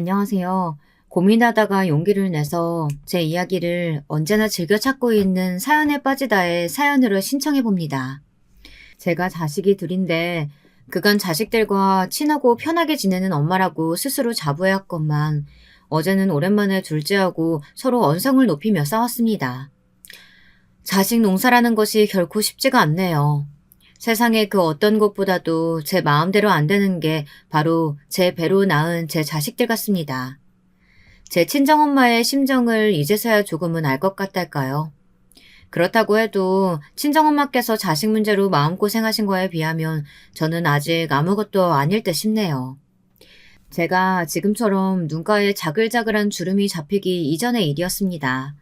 안녕하세요. 고민하다가 용기를 내서 제 이야기를 언제나 즐겨 찾고 있는 사연에 빠지다의 사연으로 신청해 봅니다. 제가 자식이 둘인데 그간 자식들과 친하고 편하게 지내는 엄마라고 스스로 자부해왔건만 어제는 오랜만에 둘째하고 서로 언성을 높이며 싸웠습니다. 자식 농사라는 것이 결코 쉽지가 않네요. 세상의 그 어떤 것보다도 제 마음대로 안 되는 게 바로 제 배로 낳은 제 자식들 같습니다. 제 친정엄마의 심정을 이제서야 조금은 알 것 같달까요? 그렇다고 해도 친정엄마께서 자식 문제로 마음고생하신 거에 비하면 저는 아직 아무것도 아닐 듯 싶네요. 제가 지금처럼 눈가에 자글자글한 주름이 잡히기 이전의 일이었습니다.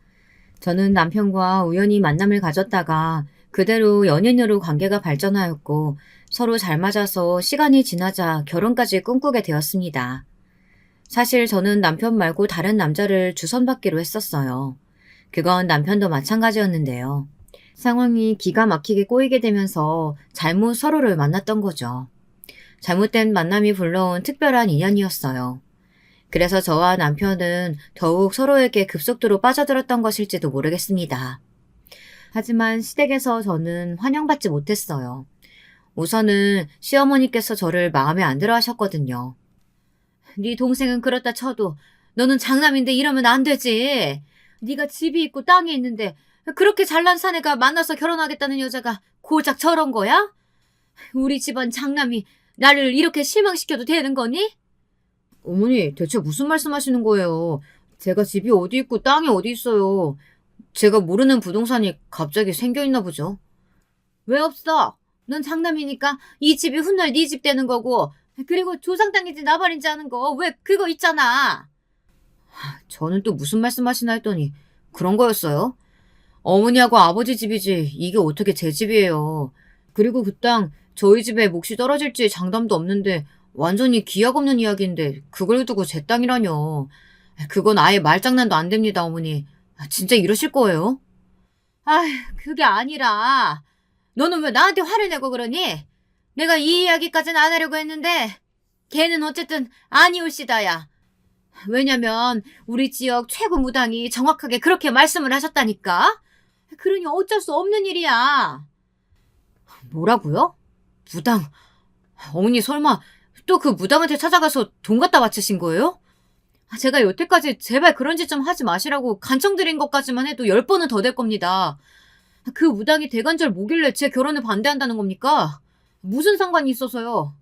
저는 남편과 우연히 만남을 가졌다가 그대로 연인으로 관계가 발전하였고 서로 잘 맞아서 시간이 지나자 결혼까지 꿈꾸게 되었습니다. 사실 저는 남편 말고 다른 남자를 주선받기로 했었어요. 그건 남편도 마찬가지였는데요. 상황이 기가 막히게 꼬이게 되면서 잘못 서로를 만났던 거죠. 잘못된 만남이 불러온 특별한 인연이었어요. 그래서 저와 남편은 더욱 서로에게 급속도로 빠져들었던 것일지도 모르겠습니다. 하지만 시댁에서 저는 환영받지 못했어요. 우선은 시어머니께서 저를 마음에 안 들어 하셨거든요. 네 동생은 그렇다 쳐도 너는 장남인데 이러면 안 되지. 네가 집이 있고 땅이 있는데 그렇게 잘난 사내가 만나서 결혼하겠다는 여자가 고작 저런 거야? 우리 집안 장남이 나를 이렇게 실망시켜도 되는 거니? 어머니, 대체 무슨 말씀하시는 거예요? 제가 집이 어디 있고 땅이 어디 있어요. 제가 모르는 부동산이 갑자기 생겨있나 보죠. 왜 없어? 넌 장남이니까 이 집이 훗날 네 집 되는 거고, 그리고 조상 땅인지 나발인지 하는 거 왜 그거 있잖아. 저는 또 무슨 말씀하시나 했더니 그런 거였어요? 어머니하고 아버지 집이지 이게 어떻게 제 집이에요. 그리고 그 땅 저희 집에 몫이 떨어질지 장담도 없는데 완전히 기약 없는 이야기인데 그걸 두고 제 땅이라뇨. 그건 아예 말장난도 안 됩니다, 어머니. 진짜 이러실 거예요? 아휴, 그게 아니라 너는 왜 나한테 화를 내고 그러니? 내가 이 이야기까지는 안 하려고 했는데 걔는 어쨌든 아니올시다야. 왜냐면 우리 지역 최고 무당이 정확하게 그렇게 말씀을 하셨다니까. 그러니 어쩔 수 없는 일이야. 뭐라고요? 무당? 어머니 설마 또 그 무당한테 찾아가서 돈 갖다 바치신 거예요? 제가 여태까지 제발 그런 짓 좀 하지 마시라고 간청드린 것까지만 해도 10번은 더 될 겁니다. 그 무당이 대관절 뭐길래 제 결혼을 반대한다는 겁니까? 무슨 상관이 있어서요?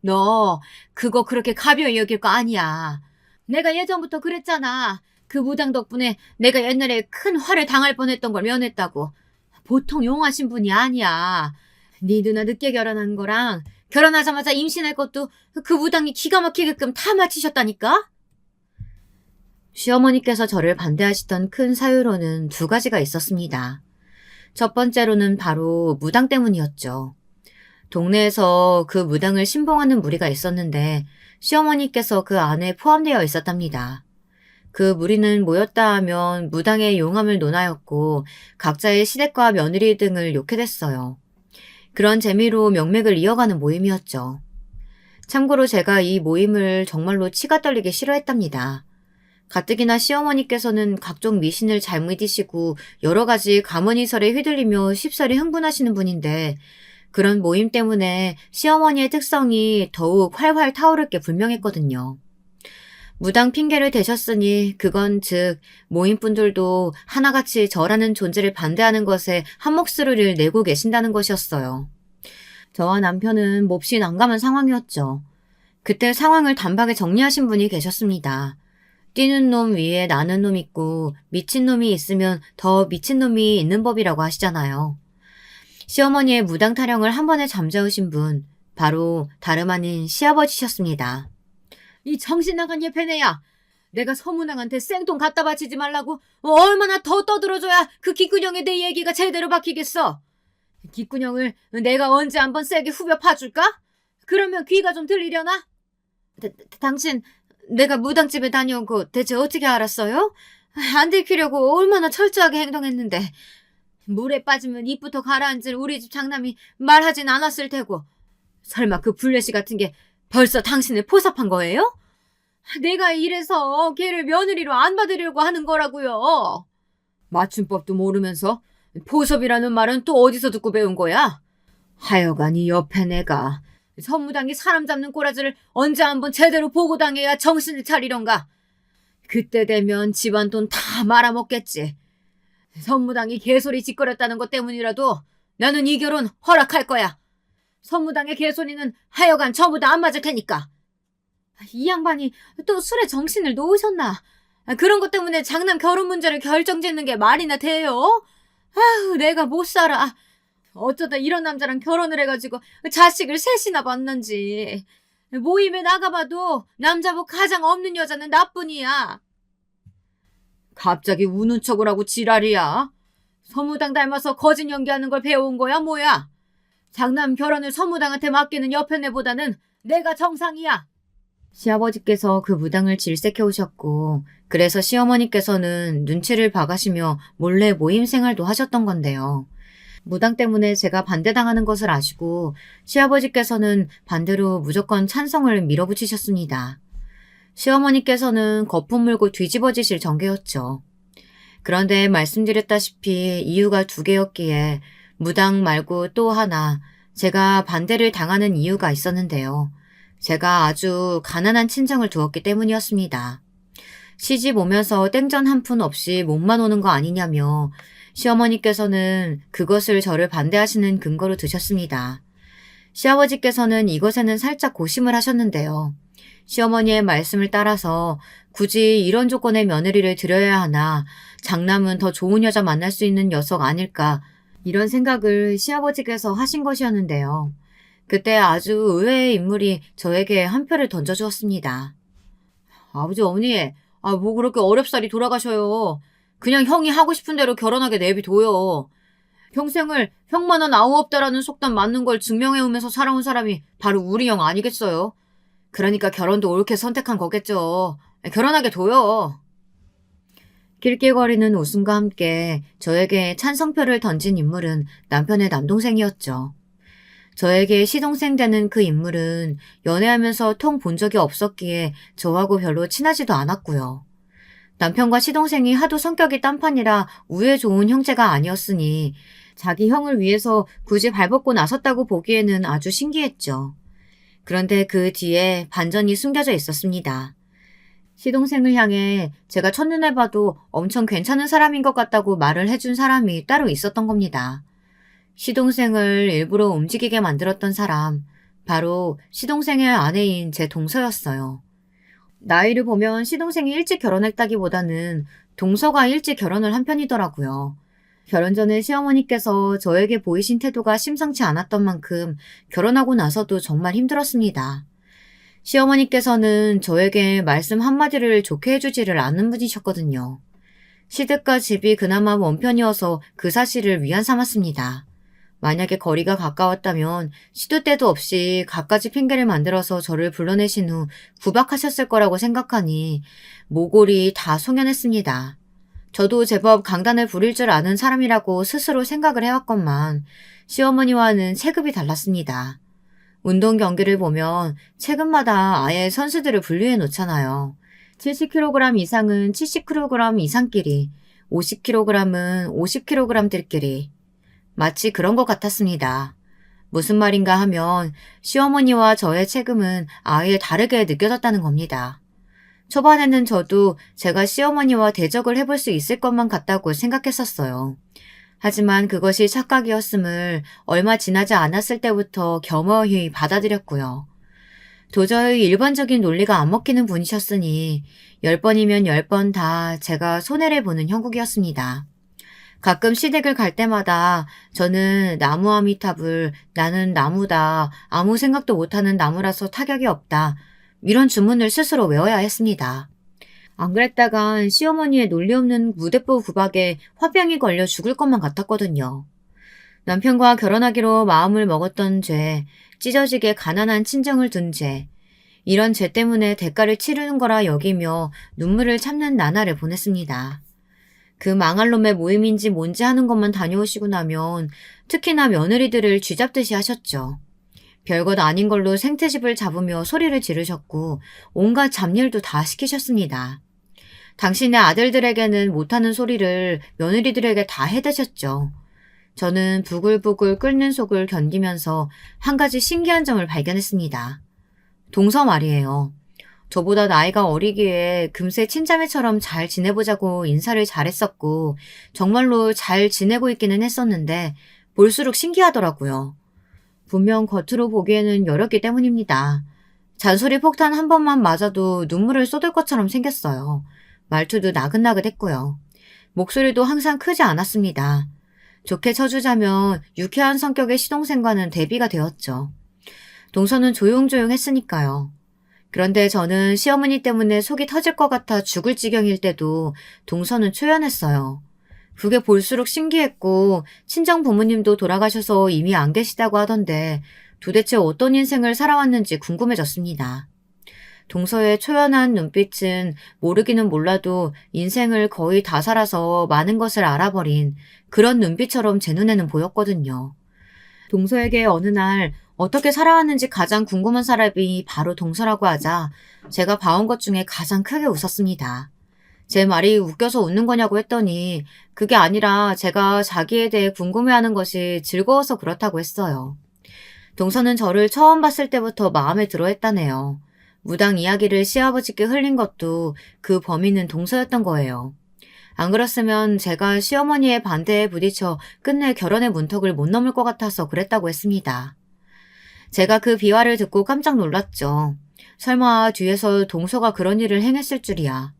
너 그거 그렇게 가벼이 여길 거 아니야. 내가 예전부터 그랬잖아. 그 무당 덕분에 내가 옛날에 큰 화를 당할 뻔했던 걸 면했다고. 보통 용하신 분이 아니야. 네 누나 늦게 결혼한 거랑 결혼하자마자 임신할 것도 그 무당이 기가 막히게끔 다 맞히셨다니까? 시어머니께서 저를 반대하시던 큰 사유로는 두 가지가 있었습니다. 첫 번째로는 바로 무당 때문이었죠. 동네에서 그 무당을 신봉하는 무리가 있었는데 시어머니께서 그 안에 포함되어 있었답니다. 그 무리는 모였다 하면 무당의 용함을 논하였고 각자의 시댁과 며느리 등을 욕해댔어요. 그런 재미로 명맥을 이어가는 모임이었죠. 참고로 제가 이 모임을 정말로 치가 떨리게 싫어했답니다. 가뜩이나 시어머니께서는 각종 미신을 잘 믿으시고 여러 가지 가문이설에 휘둘리며 쉽사리 흥분하시는 분인데 그런 모임 때문에 시어머니의 특성이 더욱 활활 타오를 게 분명했거든요. 무당 핑계를 대셨으니 그건 즉 모임분들도 하나같이 저라는 존재를 반대하는 것에 한몫을 내고 계신다는 것이었어요. 저와 남편은 몹시 난감한 상황이었죠. 그때 상황을 단박에 정리하신 분이 계셨습니다. 뛰는 놈 위에 나는 놈 있고 미친 놈이 있으면 더 미친 놈이 있는 법이라고 하시잖아요. 시어머니의 무당 타령을 한 번에 잠재우신 분, 바로 다름 아닌 시아버지셨습니다. 이 정신 나간 예패네야. 내가 서문왕한테 생돈 갖다 바치지 말라고 얼마나 더 떠들어줘야 그 귓구녕에 내 얘기가 제대로 박히겠어. 귓구녕을 내가 언제 한번 세게 후벼 파줄까? 그러면 귀가 좀 들리려나? 당신 내가 무당집에 다녀온 거 대체 어떻게 알았어요? 안 들키려고 얼마나 철저하게 행동했는데. 물에 빠지면 입부터 가라앉을 우리 집 장남이 말하진 않았을 테고. 설마 그 블레시 같은 게 벌써 당신을 포섭한 거예요? 내가 이래서 걔를 며느리로 안 받으려고 하는 거라고요. 맞춤법도 모르면서 포섭이라는 말은 또 어디서 듣고 배운 거야? 하여간 이 옆에 내가 선무당이 사람 잡는 꼬라지를 언제 한번 제대로 보고 당해야 정신을 차리던가. 그때 되면 집안 돈 다 말아먹겠지. 선무당이 개소리 짓거렸다는 것 때문이라도 나는 이 결혼 허락할 거야. 선무당의 개소리는 하여간 전부 다 안 맞을 테니까. 이 양반이 또 술에 정신을 놓으셨나? 그런 것 때문에 장남 결혼 문제를 결정짓는 게 말이나 돼요? 아휴, 내가 못 살아. 어쩌다 이런 남자랑 결혼을 해가지고 자식을 셋이나 봤는지. 모임에 나가봐도 남자복 가장 없는 여자는 나뿐이야. 갑자기 우는 척을 하고 지랄이야. 서무당 닮아서 거짓 연기하는 걸 배워온 거야 뭐야? 장남 결혼을 서무당한테 맡기는 여편네보다는 내가 정상이야. 시아버지께서 그 무당을 질색해 오셨고 그래서 시어머니께서는 눈치를 봐가시며 몰래 모임 생활도 하셨던 건데요. 무당 때문에 제가 반대당하는 것을 아시고 시아버지께서는 반대로 무조건 찬성을 밀어붙이셨습니다. 시어머니께서는 거품 물고 뒤집어지실 전개였죠. 그런데 말씀드렸다시피 이유가 두 개였기에 무당 말고 또 하나 제가 반대를 당하는 이유가 있었는데요. 제가 아주 가난한 친정을 두었기 때문이었습니다. 시집 오면서 땡전 한 푼 없이 몸만 오는 거 아니냐며 시어머니께서는 그것을 저를 반대하시는 근거로 드셨습니다. 시아버지께서는 이것에는 살짝 고심을 하셨는데요. 시어머니의 말씀을 따라서 굳이 이런 조건의 며느리를 드려야 하나, 장남은 더 좋은 여자 만날 수 있는 녀석 아닐까, 이런 생각을 시아버지께서 하신 것이었는데요. 그때 아주 의외의 인물이 저에게 한 표를 던져주었습니다. 아버지, 어머니, 뭐 그렇게 어렵사리 돌아가셔요. 그냥 형이 하고 싶은 대로 결혼하게 내비둬요. 평생을 형만은 아우 없다라는 속담 맞는 걸 증명해오면서 살아온 사람이 바로 우리 형 아니겠어요? 그러니까 결혼도 옳게 선택한 거겠죠. 결혼하게 둬요. 낄낄거리는 웃음과 함께 저에게 찬성표를 던진 인물은 남편의 남동생이었죠. 저에게 시동생 되는 그 인물은 연애하면서 통 본 적이 없었기에 저하고 별로 친하지도 않았고요. 남편과 시동생이 하도 성격이 딴판이라 우애 좋은 형제가 아니었으니 자기 형을 위해서 굳이 발벗고 나섰다고 보기에는 아주 신기했죠. 그런데 그 뒤에 반전이 숨겨져 있었습니다. 시동생을 향해 제가 첫눈에 봐도 엄청 괜찮은 사람인 것 같다고 말을 해준 사람이 따로 있었던 겁니다. 시동생을 일부러 움직이게 만들었던 사람, 바로 시동생의 아내인 제 동서였어요. 나이를 보면 시동생이 일찍 결혼했다기보다는 동서가 일찍 결혼을 한 편이더라고요. 결혼 전에 시어머니께서 저에게 보이신 태도가 심상치 않았던 만큼 결혼하고 나서도 정말 힘들었습니다. 시어머니께서는 저에게 말씀 한마디를 좋게 해주지를 않는 분이셨거든요. 시댁과 집이 그나마 먼 편이어서 그 사실을 위안 삼았습니다. 만약에 거리가 가까웠다면 시도 때도 없이 갖가지 핑계를 만들어서 저를 불러내신 후 구박하셨을 거라고 생각하니 모골이 다 송연했습니다. 저도 제법 강단을 부릴 줄 아는 사람이라고 스스로 생각을 해왔건만 시어머니와는 체급이 달랐습니다. 운동 경기를 보면 체급마다 아예 선수들을 분류해 놓잖아요. 70kg 이상은 70kg 이상끼리, 50kg은 50kg들끼리. 마치 그런 것 같았습니다. 무슨 말인가 하면 시어머니와 저의 체급은 아예 다르게 느껴졌다는 겁니다. 초반에는 저도 제가 시어머니와 대적을 해볼 수 있을 것만 같다고 생각했었어요. 하지만 그것이 착각이었음을 얼마 지나지 않았을 때부터 겸허히 받아들였고요. 도저히 일반적인 논리가 안 먹히는 분이셨으니 10번이면 10번 다 제가 손해를 보는 형국이었습니다. 가끔 시댁을 갈 때마다 저는 나무 아미탑을 나는 나무다, 아무 생각도 못하는 나무라서 타격이 없다, 이런 주문을 스스로 외워야 했습니다. 안 그랬다간 시어머니의 논리 없는 무대뽀 구박에 화병이 걸려 죽을 것만 같았거든요. 남편과 결혼하기로 마음을 먹었던 죄, 찢어지게 가난한 친정을 둔 죄, 이런 죄 때문에 대가를 치르는 거라 여기며 눈물을 참는 나날을 보냈습니다. 그 망할 놈의 모임인지 뭔지 하는 것만 다녀오시고 나면 특히나 며느리들을 쥐잡듯이 하셨죠. 별것 아닌 걸로 생트집을 잡으며 소리를 지르셨고 온갖 잡일도 다 시키셨습니다. 당신의 아들들에게는 못하는 소리를 며느리들에게 다 해대셨죠. 저는 부글부글 끓는 속을 견디면서 한 가지 신기한 점을 발견했습니다. 동서 말이에요. 저보다 나이가 어리기에 금세 친자매처럼 잘 지내보자고 인사를 잘했었고 정말로 잘 지내고 있기는 했었는데 볼수록 신기하더라고요. 분명 겉으로 보기에는 여렸기 때문입니다. 잔소리 폭탄 한 번만 맞아도 눈물을 쏟을 것처럼 생겼어요. 말투도 나긋나긋했고요. 목소리도 항상 크지 않았습니다. 좋게 쳐주자면 유쾌한 성격의 시동생과는 대비가 되었죠. 동서는 조용조용했으니까요. 그런데 저는 시어머니 때문에 속이 터질 것 같아 죽을 지경일 때도 동서는 초연했어요. 그게 볼수록 신기했고 친정 부모님도 돌아가셔서 이미 안 계시다고 하던데 도대체 어떤 인생을 살아왔는지 궁금해졌습니다. 동서의 초연한 눈빛은 모르기는 몰라도 인생을 거의 다 살아서 많은 것을 알아버린 그런 눈빛처럼 제 눈에는 보였거든요. 동서에게 어느 날 어떻게 살아왔는지 가장 궁금한 사람이 바로 동서라고 하자 제가 봐온 것 중에 가장 크게 웃었습니다. 제 말이 웃겨서 웃는 거냐고 했더니 그게 아니라 제가 자기에 대해 궁금해하는 것이 즐거워서 그렇다고 했어요. 동서는 저를 처음 봤을 때부터 마음에 들어 했다네요. 무당 이야기를 시아버지께 흘린 것도 그 범인은 동서였던 거예요. 안 그랬으면 제가 시어머니의 반대에 부딪혀 끝내 결혼의 문턱을 못 넘을 것 같아서 그랬다고 했습니다. 제가 그 비화를 듣고 깜짝 놀랐죠. 설마 뒤에서 동서가 그런 일을 행했을 줄이야.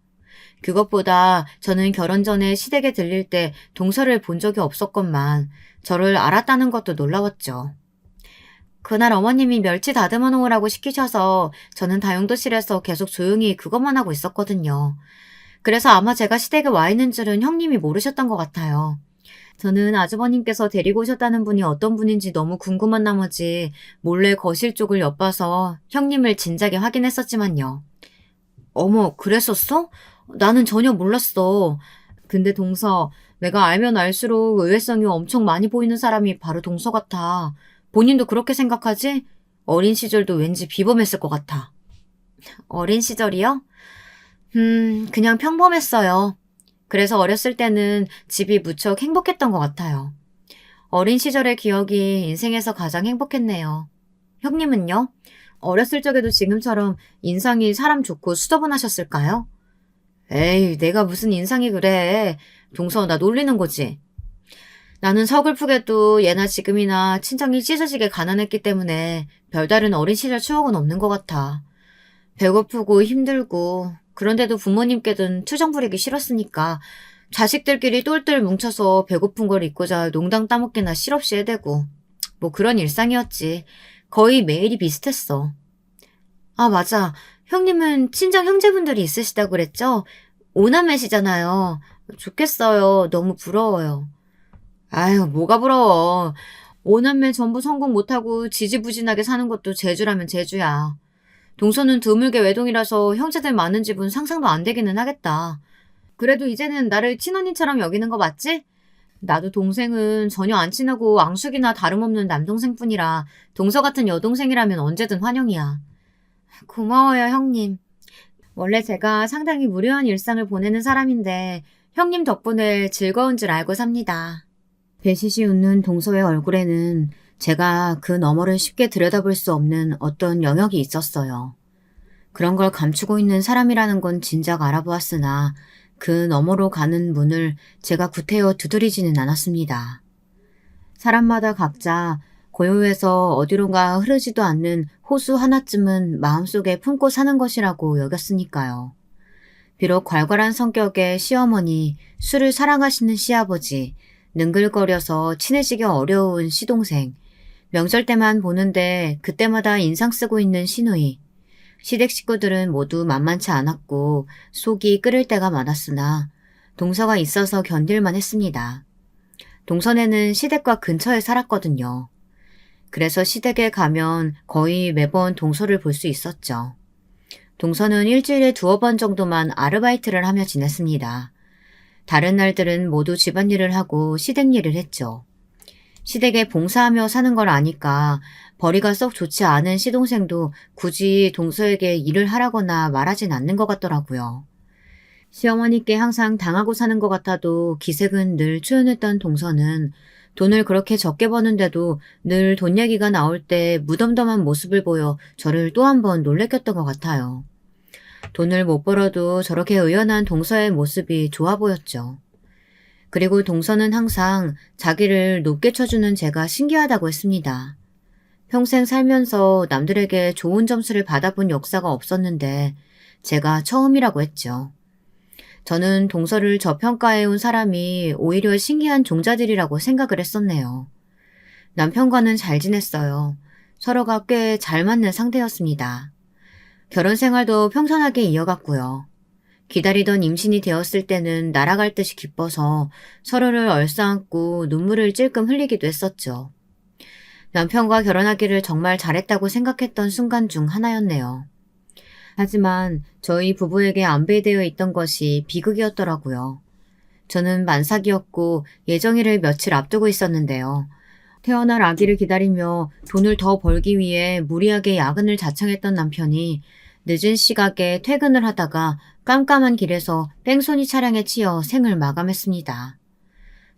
그것보다 저는 결혼 전에 시댁에 들릴 때 동서를 본 적이 없었건만 저를 알았다는 것도 놀라웠죠. 그날 어머님이 멸치 다듬어 놓으라고 시키셔서 저는 다용도실에서 계속 조용히 그것만 하고 있었거든요. 그래서 아마 제가 시댁에 와 있는 줄은 형님이 모르셨던 것 같아요. 저는 아주버님께서 데리고 오셨다는 분이 어떤 분인지 너무 궁금한 나머지 몰래 거실 쪽을 엿봐서 형님을 진작에 확인했었지만요. 어머, 그랬었어? 나는 전혀 몰랐어. 근데 동서, 내가 알면 알수록 의외성이 엄청 많이 보이는 사람이 바로 동서 같아. 본인도 그렇게 생각하지? 어린 시절도 왠지 비범했을 것 같아. 어린 시절이요? 그냥 평범했어요. 그래서 어렸을 때는 집이 무척 행복했던 것 같아요. 어린 시절의 기억이 인생에서 가장 행복했네요. 형님은요? 어렸을 적에도 지금처럼 인상이 사람 좋고 수더분하셨을까요? 에이, 내가 무슨 인상이 그래. 동서, 나 놀리는 거지. 나는 서글프게도 예나 지금이나 친정이 찢어지게 가난했기 때문에 별다른 어린 시절 추억은 없는 것 같아. 배고프고 힘들고 그런데도 부모님께든 투정 부리기 싫었으니까 자식들끼리 똘똘 뭉쳐서 배고픈 걸 잊고자 농당 따먹기나 실없이 해대고 뭐 그런 일상이었지. 거의 매일이 비슷했어. 아, 맞아. 형님은 친정 형제분들이 있으시다고 그랬죠? 오남매시잖아요. 좋겠어요. 너무 부러워요. 아유, 뭐가 부러워. 오남매 전부 성공 못하고 지지부진하게 사는 것도 재주라면 재주야. 동서는 드물게 외동이라서 형제들 많은 집은 상상도 안 되기는 하겠다. 그래도 이제는 나를 친언니처럼 여기는 거 맞지? 나도 동생은 전혀 안 친하고 앙숙이나 다름없는 남동생뿐이라 동서 같은 여동생이라면 언제든 환영이야. 고마워요, 형님. 원래 제가 상당히 무료한 일상을 보내는 사람인데 형님 덕분에 즐거운 줄 알고 삽니다. 배시시 웃는 동서의 얼굴에는 제가 그 너머를 쉽게 들여다볼 수 없는 어떤 영역이 있었어요. 그런 걸 감추고 있는 사람이라는 건 진작 알아보았으나 그 너머로 가는 문을 제가 구태여 두드리지는 않았습니다. 사람마다 각자 고요해서 어디론가 흐르지도 않는 호수 하나쯤은 마음속에 품고 사는 것이라고 여겼으니까요. 비록 괄괄한 성격의 시어머니, 술을 사랑하시는 시아버지, 능글거려서 친해지기 어려운 시동생, 명절 때만 보는데 그때마다 인상 쓰고 있는 시누이, 시댁 식구들은 모두 만만치 않았고 속이 끓을 때가 많았으나 동서가 있어서 견딜만 했습니다. 동선에는 시댁과 근처에 살았거든요. 그래서 시댁에 가면 거의 매번 동서를 볼 수 있었죠. 동서는 일주일에 2번 정도만 아르바이트를 하며 지냈습니다. 다른 날들은 모두 집안일을 하고 시댁 일을 했죠. 시댁에 봉사하며 사는 걸 아니까 벌이가 썩 좋지 않은 시동생도 굳이 동서에게 일을 하라거나 말하진 않는 것 같더라고요. 시어머니께 항상 당하고 사는 것 같아도 기색은 늘 초연했던 동서는 돈을 그렇게 적게 버는데도 늘 돈 얘기가 나올 때 무덤덤한 모습을 보여 저를 또 한 번 놀래켰던 것 같아요. 돈을 못 벌어도 저렇게 의연한 동서의 모습이 좋아 보였죠. 그리고 동서는 항상 자기를 높게 쳐주는 제가 신기하다고 했습니다. 평생 살면서 남들에게 좋은 점수를 받아본 역사가 없었는데 제가 처음이라고 했죠. 저는 동서를 저평가해온 사람이 오히려 신기한 종자들이라고 생각을 했었네요. 남편과는 잘 지냈어요. 서로가 꽤 잘 맞는 상태였습니다. 결혼 생활도 평탄하게 이어갔고요. 기다리던 임신이 되었을 때는 날아갈 듯이 기뻐서 서로를 얼싸안고 눈물을 찔끔 흘리기도 했었죠. 남편과 결혼하기를 정말 잘했다고 생각했던 순간 중 하나였네요. 하지만 저희 부부에게 안배되어 있던 것이 비극이었더라고요. 저는 만삭이었고 예정일을 며칠 앞두고 있었는데요. 태어날 아기를 기다리며 돈을 더 벌기 위해 무리하게 야근을 자청했던 남편이 늦은 시각에 퇴근을 하다가 깜깜한 길에서 뺑소니 차량에 치여 생을 마감했습니다.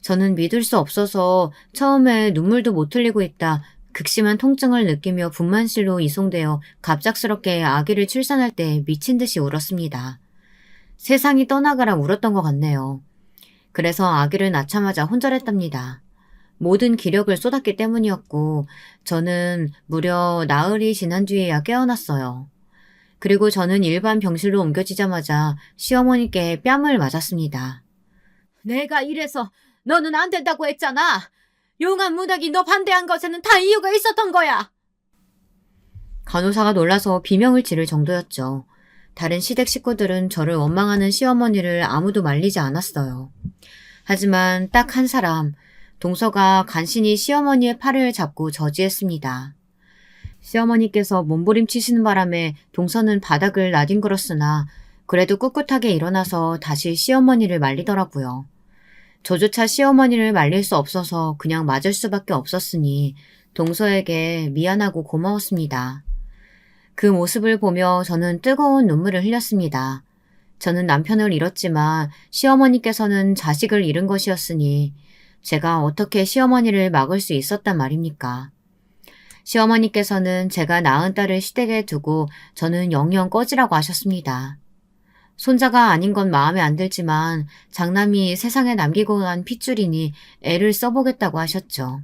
저는 믿을 수 없어서 처음에 눈물도 못 흘리고 있다 극심한 통증을 느끼며 분만실로 이송되어 갑작스럽게 아기를 출산할 때 미친 듯이 울었습니다. 세상이 떠나가라 울었던 것 같네요. 그래서 아기를 낳자마자 혼절했답니다. 모든 기력을 쏟았기 때문이었고 저는 무려 나흘이 지난 뒤에야 깨어났어요. 그리고 저는 일반 병실로 옮겨지자마자 시어머니께 뺨을 맞았습니다. 내가 이래서 너는 안 된다고 했잖아. 용한 문학이 너 반대한 것에는 다 이유가 있었던 거야. 간호사가 놀라서 비명을 지를 정도였죠. 다른 시댁 식구들은 저를 원망하는 시어머니를 아무도 말리지 않았어요. 하지만 딱 한 사람, 동서가 간신히 시어머니의 팔을 잡고 저지했습니다. 시어머니께서 몸부림치시는 바람에 동서는 바닥을 나뒹굴었으나 그래도 꿋꿋하게 일어나서 다시 시어머니를 말리더라고요. 저조차 시어머니를 말릴 수 없어서 그냥 맞을 수밖에 없었으니 동서에게 미안하고 고마웠습니다. 그 모습을 보며 저는 뜨거운 눈물을 흘렸습니다. 저는 남편을 잃었지만 시어머니께서는 자식을 잃은 것이었으니 제가 어떻게 시어머니를 막을 수 있었단 말입니까? 시어머니께서는 제가 낳은 딸을 시댁에 두고 저는 영영 꺼지라고 하셨습니다. 손자가 아닌 건 마음에 안 들지만 장남이 세상에 남기고 간 핏줄이니 애를 써보겠다고 하셨죠.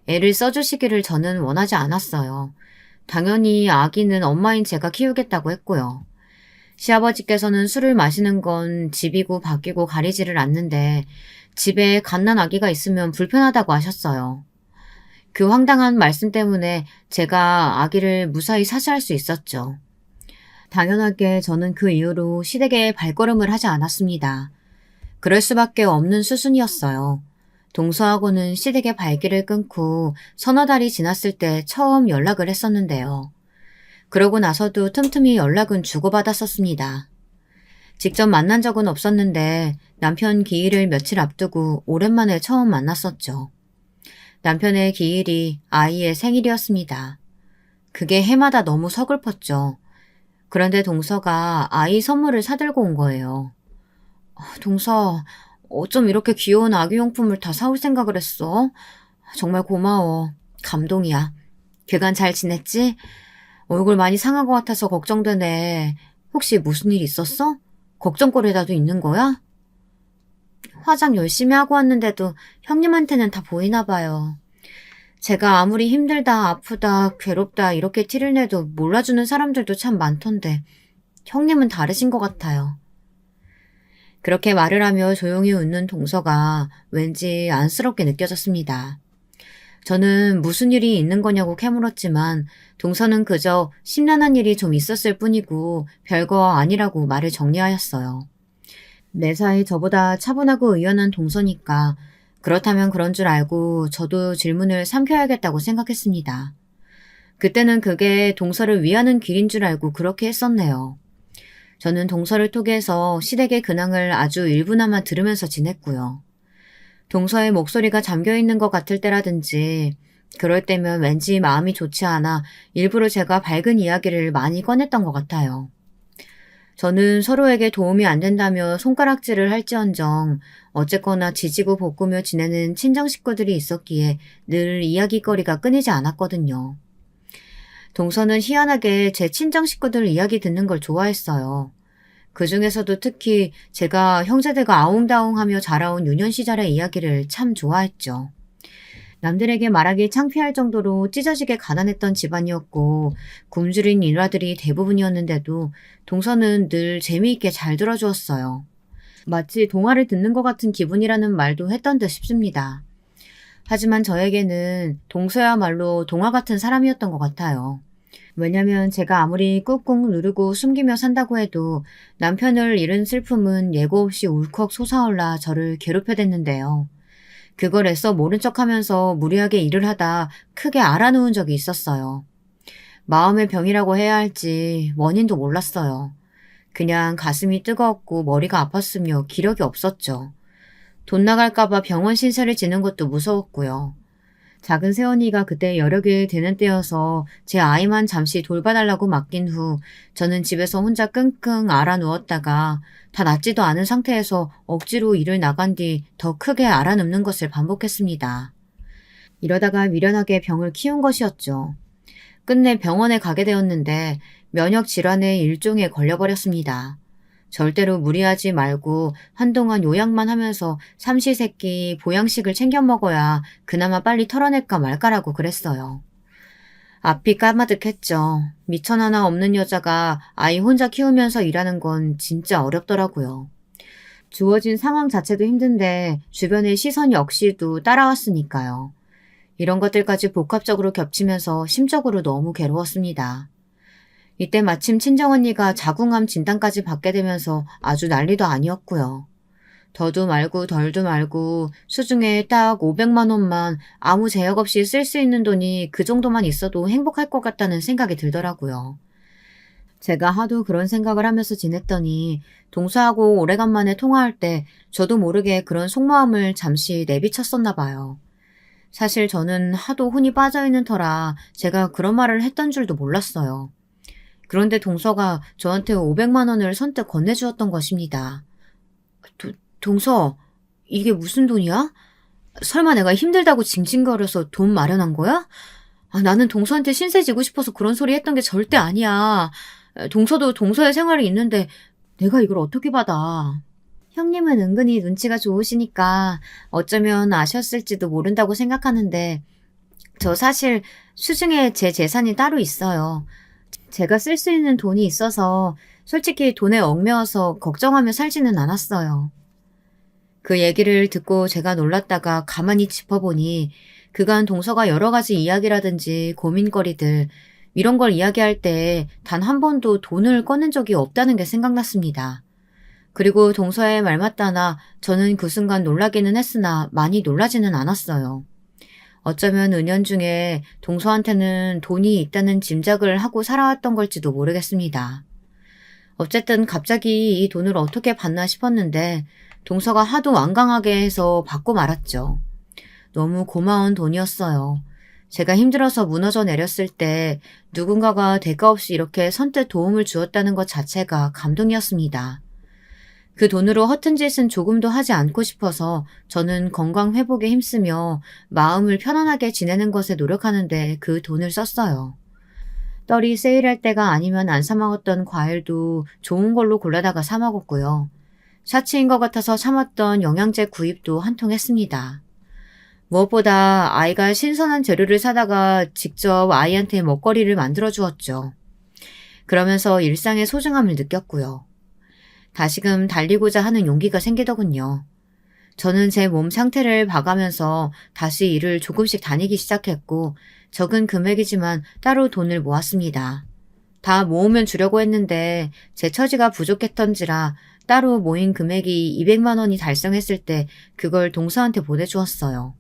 애를 써주시기를 저는 원하지 않았어요. 당연히 아기는 엄마인 제가 키우겠다고 했고요. 시아버지께서는 술을 마시는 건 집이고 밖이고 가리지를 않는데 집에 갓난 아기가 있으면 불편하다고 하셨어요. 그 황당한 말씀 때문에 제가 아기를 무사히 사시할 수 있었죠. 당연하게 저는 그 이후로 시댁에 발걸음을 하지 않았습니다. 그럴 수밖에 없는 수순이었어요. 동서하고는 시댁의 발길을 끊고 서너 달이 지났을 때 처음 연락을 했었는데요. 그러고 나서도 틈틈이 연락은 주고받았었습니다. 직접 만난 적은 없었는데 남편 기일을 며칠 앞두고 오랜만에 처음 만났었죠. 남편의 기일이 아이의 생일이었습니다. 그게 해마다 너무 서글펐죠. 그런데 동서가 아이 선물을 사들고 온 거예요. 동서, 어쩜 이렇게 귀여운 아기용품을 다 사올 생각을 했어? 정말 고마워. 감동이야. 그간 잘 지냈지? 얼굴 많이 상한 것 같아서 걱정되네. 혹시 무슨 일 있었어? 걱정거리라도 있는 거야? 화장 열심히 하고 왔는데도 형님한테는 다 보이나 봐요. 제가 아무리 힘들다, 아프다, 괴롭다 이렇게 티를 내도 몰라주는 사람들도 참 많던데 형님은 다르신 것 같아요. 그렇게 말을 하며 조용히 웃는 동서가 왠지 안쓰럽게 느껴졌습니다. 저는 무슨 일이 있는 거냐고 캐물었지만 동서는 그저 심란한 일이 좀 있었을 뿐이고 별거 아니라고 말을 정리하였어요. 매사에 저보다 차분하고 의연한 동서니까 그렇다면 그런 줄 알고 저도 질문을 삼켜야겠다고 생각했습니다. 그때는 그게 동서를 위하는 길인 줄 알고 그렇게 했었네요. 저는 동서를 통해서 시댁의 근황을 아주 일부나마 들으면서 지냈고요. 동서의 목소리가 잠겨있는 것 같을 때라든지 그럴 때면 왠지 마음이 좋지 않아 일부러 제가 밝은 이야기를 많이 꺼냈던 것 같아요. 저는 서로에게 도움이 안 된다며 손가락질을 할지언정 어쨌거나 지지고 볶으며 지내는 친정 식구들이 있었기에 늘 이야기거리가 끊이지 않았거든요. 동서는 희한하게 제 친정 식구들 이야기 듣는 걸 좋아했어요. 그 중에서도 특히 제가 형제들과 아웅다웅하며 자라온 유년 시절의 이야기를 참 좋아했죠. 남들에게 말하기 창피할 정도로 찢어지게 가난했던 집안이었고 굶주린 일화들이 대부분이었는데도 동서는 늘 재미있게 잘 들어주었어요. 마치 동화를 듣는 것 같은 기분이라는 말도 했던 듯 싶습니다. 하지만 저에게는 동서야말로 동화 같은 사람이었던 것 같아요. 왜냐면 제가 아무리 꾹꾹 누르고 숨기며 산다고 해도 남편을 잃은 슬픔은 예고 없이 울컥 솟아올라 저를 괴롭혀댔는데요. 그걸 애써 모른 척하면서 무리하게 일을 하다 크게 알아놓은 적이 있었어요. 마음의 병이라고 해야 할지 원인도 몰랐어요. 그냥 가슴이 뜨거웠고 머리가 아팠으며 기력이 없었죠. 돈 나갈까봐 병원 신세를 지는 것도 무서웠고요. 작은 새언니가 그때 여력이 되는 때여서 제 아이만 잠시 돌봐달라고 맡긴 후 저는 집에서 혼자 끙끙 앓아 누웠다가 다 낫지도 않은 상태에서 억지로 일을 나간 뒤 더 크게 앓아눕는 것을 반복했습니다. 이러다가 미련하게 병을 키운 것이었죠. 끝내 병원에 가게 되었는데 면역 질환의 일종에 걸려버렸습니다. 절대로 무리하지 말고 한동안 요양만 하면서 삼시세끼 보양식을 챙겨 먹어야 그나마 빨리 털어낼까 말까라고 그랬어요. 앞이 까마득했죠. 미천 하나 없는 여자가 아이 혼자 키우면서 일하는 건 진짜 어렵더라고요. 주어진 상황 자체도 힘든데 주변의 시선 역시도 따라왔으니까요. 이런 것들까지 복합적으로 겹치면서 심적으로 너무 괴로웠습니다. 이때 마침 친정언니가 자궁암 진단까지 받게 되면서 아주 난리도 아니었고요. 더도 말고 덜도 말고 수중에 딱 500만 원만 아무 제약 없이 쓸 수 있는 돈이 그 정도만 있어도 행복할 것 같다는 생각이 들더라고요. 제가 하도 그런 생각을 하면서 지냈더니 동서하고 오래간만에 통화할 때 저도 모르게 그런 속마음을 잠시 내비쳤었나 봐요. 사실 저는 하도 혼이 빠져있는 터라 제가 그런 말을 했던 줄도 몰랐어요. 그런데 동서가 저한테 500만 원을 선뜻 건네주었던 것입니다. 동서, 이게 무슨 돈이야? 설마 내가 힘들다고 징징거려서 돈 마련한 거야? 나는 동서한테 신세 지고 싶어서 그런 소리 했던 게 절대 아니야. 동서도 동서의 생활이 있는데 내가 이걸 어떻게 받아? 형님은 은근히 눈치가 좋으시니까 어쩌면 아셨을지도 모른다고 생각하는데 저 사실 수중에 제 재산이 따로 있어요. 제가 쓸 수 있는 돈이 있어서 솔직히 돈에 얽매여서 걱정하며 살지는 않았어요. 그 얘기를 듣고 제가 놀랐다가 가만히 짚어보니 그간 동서가 여러 가지 이야기라든지 고민거리들 이런 걸 이야기할 때 단 한 번도 돈을 꺼낸 적이 없다는 게 생각났습니다. 그리고 동서의 말 맞다나 저는 그 순간 놀라기는 했으나 많이 놀라지는 않았어요. 어쩌면 은연중에 동서한테는 돈이 있다는 짐작을 하고 살아왔던 걸지도 모르겠습니다. 어쨌든 갑자기 이 돈을 어떻게 받나 싶었는데 동서가 하도 완강하게 해서 받고 말았죠. 너무 고마운 돈이었어요. 제가 힘들어서 무너져 내렸을 때 누군가가 대가 없이 이렇게 선뜻 도움을 주었다는 것 자체가 감동이었습니다. 그 돈으로 허튼 짓은 조금도 하지 않고 싶어서 저는 건강 회복에 힘쓰며 마음을 편안하게 지내는 것에 노력하는데 그 돈을 썼어요. 떨이 세일할 때가 아니면 안 사 먹었던 과일도 좋은 걸로 골라다가 사 먹었고요. 사치인 것 같아서 참았던 영양제 구입도 한 통 했습니다. 무엇보다 아이가 신선한 재료를 사다가 직접 아이한테 먹거리를 만들어 주었죠. 그러면서 일상의 소중함을 느꼈고요. 다시금 달리고자 하는 용기가 생기더군요. 저는 제 몸 상태를 봐가면서 다시 일을 조금씩 다니기 시작했고 적은 금액이지만 따로 돈을 모았습니다. 다 모으면 주려고 했는데 제 처지가 부족했던지라 따로 모인 금액이 200만 원이 달성했을 때 그걸 동서한테 보내주었어요.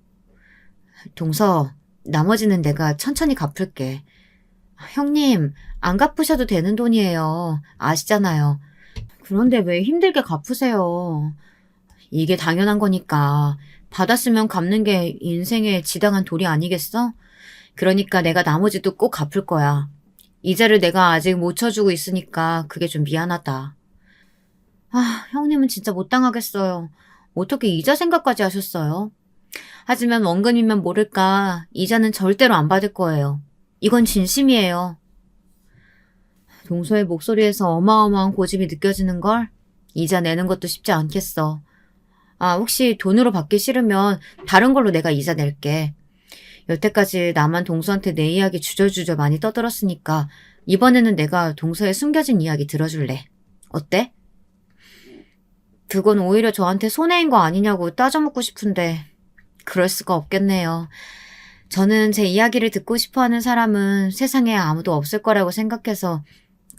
동서, 나머지는 내가 천천히 갚을게. 형님, 안 갚으셔도 되는 돈이에요. 아시잖아요. 그런데 왜 힘들게 갚으세요? 이게 당연한 거니까. 받았으면 갚는 게 인생의 지당한 도리 아니겠어? 그러니까 내가 나머지도 꼭 갚을 거야. 이자를 내가 아직 못 쳐주고 있으니까 그게 좀 미안하다. 아, 형님은 진짜 못 당하겠어요. 어떻게 이자 생각까지 하셨어요? 하지만 원금이면 모를까 이자는 절대로 안 받을 거예요. 이건 진심이에요. 동서의 목소리에서 어마어마한 고집이 느껴지는걸? 이자 내는 것도 쉽지 않겠어. 아, 혹시 돈으로 받기 싫으면 다른 걸로 내가 이자 낼게. 여태까지 나만 동서한테 내 이야기 주저주저 많이 떠들었으니까 이번에는 내가 동서의 숨겨진 이야기 들어줄래. 어때? 그건 오히려 저한테 손해인 거 아니냐고 따져묻고 싶은데 그럴 수가 없겠네요. 저는 제 이야기를 듣고 싶어하는 사람은 세상에 아무도 없을 거라고 생각해서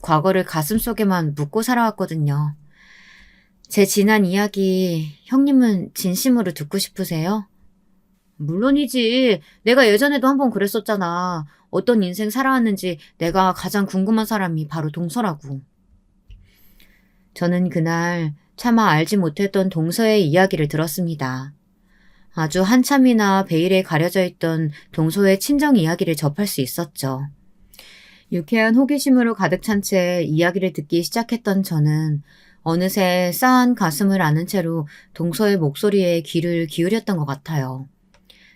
과거를 가슴속에만 묻고 살아왔거든요. 제 지난 이야기 형님은 진심으로 듣고 싶으세요? 물론이지. 내가 예전에도 한번 그랬었잖아. 어떤 인생 살아왔는지 내가 가장 궁금한 사람이 바로 동서라고. 저는 그날 차마 알지 못했던 동서의 이야기를 들었습니다. 아주 한참이나 베일에 가려져 있던 동서의 친정 이야기를 접할 수 있었죠. 유쾌한 호기심으로 가득 찬 채 이야기를 듣기 시작했던 저는 어느새 싸한 가슴을 아는 채로 동서의 목소리에 귀를 기울였던 것 같아요.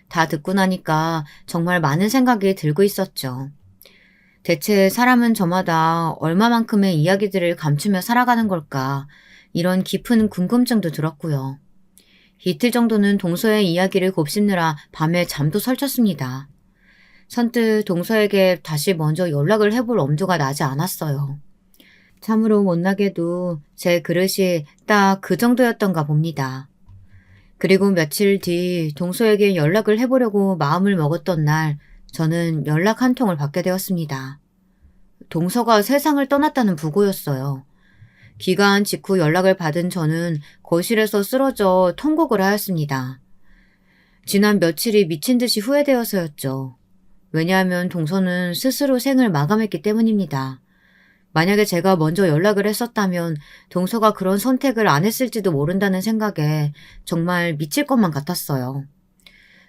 다 듣고 나니까 정말 많은 생각이 들고 있었죠. 대체 사람은 저마다 얼마만큼의 이야기들을 감추며 살아가는 걸까? 이런 깊은 궁금증도 들었고요. 이틀 정도는 동서의 이야기를 곱씹느라 밤에 잠도 설쳤습니다. 선뜻 동서에게 다시 먼저 연락을 해볼 엄두가 나지 않았어요. 참으로 못나게도 제 그릇이 딱 그 정도였던가 봅니다. 그리고 며칠 뒤 동서에게 연락을 해보려고 마음을 먹었던 날 저는 연락 한 통을 받게 되었습니다. 동서가 세상을 떠났다는 부고였어요. 귀가한 직후 연락을 받은 저는 거실에서 쓰러져 통곡을 하였습니다. 지난 며칠이 미친 듯이 후회되어서였죠. 왜냐하면 동서는 스스로 생을 마감했기 때문입니다. 만약에 제가 먼저 연락을 했었다면 동서가 그런 선택을 안 했을지도 모른다는 생각에 정말 미칠 것만 같았어요.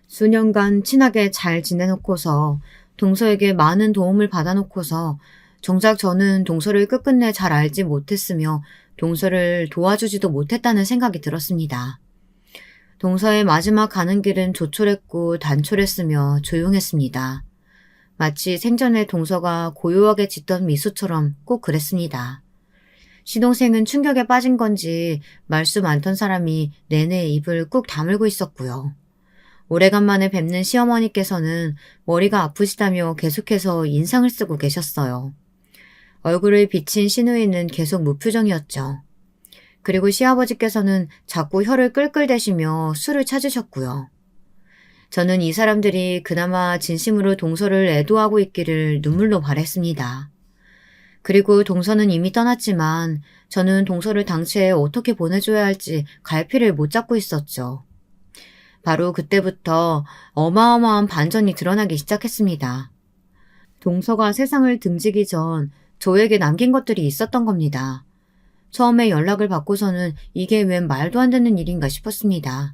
수년간 친하게 잘 지내놓고서 동서에게 많은 도움을 받아놓고서 정작 저는 동서를 끝끝내 잘 알지 못했으며 동서를 도와주지도 못했다는 생각이 들었습니다. 동서의 마지막 가는 길은 조촐했고 단촐했으며 조용했습니다. 마치 생전에 동서가 고요하게 짓던 미소처럼 꼭 그랬습니다. 시동생은 충격에 빠진 건지 말수 많던 사람이 내내 입을 꾹 다물고 있었고요. 오래간만에 뵙는 시어머니께서는 머리가 아프시다며 계속해서 인상을 쓰고 계셨어요. 얼굴을 비친 시누이는 계속 무표정이었죠. 그리고 시아버지께서는 자꾸 혀를 끌끌대시며 술을 찾으셨고요. 저는 이 사람들이 그나마 진심으로 동서를 애도하고 있기를 눈물로 바랬습니다. 그리고 동서는 이미 떠났지만 저는 동서를 당최 어떻게 보내줘야 할지 갈피를 못 잡고 있었죠. 바로 그때부터 어마어마한 반전이 드러나기 시작했습니다. 동서가 세상을 등지기 전 저에게 남긴 것들이 있었던 겁니다. 처음에 연락을 받고서는 이게 웬 말도 안 되는 일인가 싶었습니다.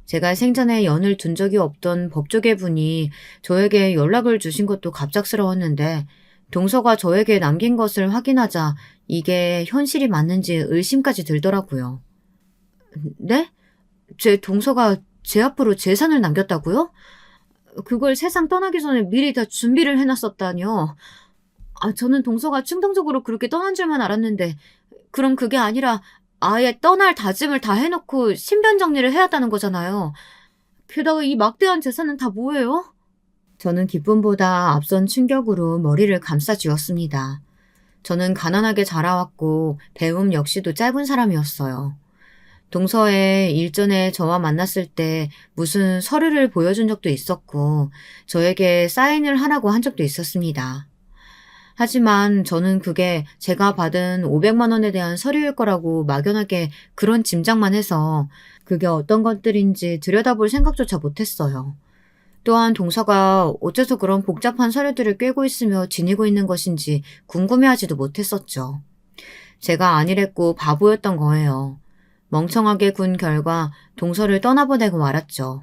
제가 생전에 연을 둔 적이 없던 법조계 분이 저에게 연락을 주신 것도 갑작스러웠는데 동서가 저에게 남긴 것을 확인하자 이게 현실이 맞는지 의심까지 들더라고요. 네? 제 동서가 제 앞으로 재산을 남겼다고요? 그걸 세상 떠나기 전에 미리 다 준비를 해놨었다뇨. 저는 동서가 충동적으로 그렇게 떠난 줄만 알았는데 그럼 그게 아니라 아예 떠날 다짐을 다 해놓고 신변 정리를 해왔다는 거잖아요. 게다가 이 막대한 재산은 다 뭐예요? 저는 기쁨보다 앞선 충격으로 머리를 감싸쥐었습니다. 저는 가난하게 자라왔고 배움 역시도 짧은 사람이었어요. 동서에 일전에 저와 만났을 때 무슨 서류를 보여준 적도 있었고 저에게 사인을 하라고 한 적도 있었습니다. 하지만 저는 그게 제가 받은 500만 원에 대한 서류일 거라고 막연하게 그런 짐작만 해서 그게 어떤 것들인지 들여다볼 생각조차 못했어요. 또한 동서가 어째서 그런 복잡한 서류들을 꿰고 있으며 지니고 있는 것인지 궁금해하지도 못했었죠. 제가 아니랬고 바보였던 거예요. 멍청하게 군 결과 동서를 떠나보내고 말았죠.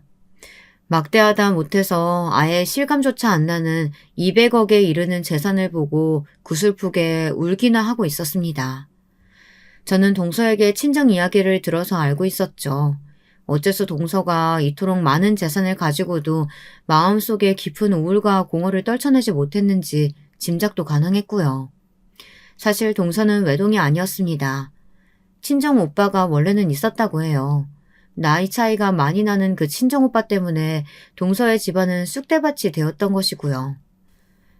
막대하다 못해서 아예 실감조차 안 나는 200억에 이르는 재산을 보고 구슬프게 울기나 하고 있었습니다. 저는 동서에게 친정 이야기를 들어서 알고 있었죠. 어째서 동서가 이토록 많은 재산을 가지고도 마음속에 깊은 우울과 공허를 떨쳐내지 못했는지 짐작도 가능했고요. 사실 동서는 외동이 아니었습니다. 친정 오빠가 원래는 있었다고 해요. 나이 차이가 많이 나는 그 친정 오빠 때문에 동서의 집안은 쑥대밭이 되었던 것이고요.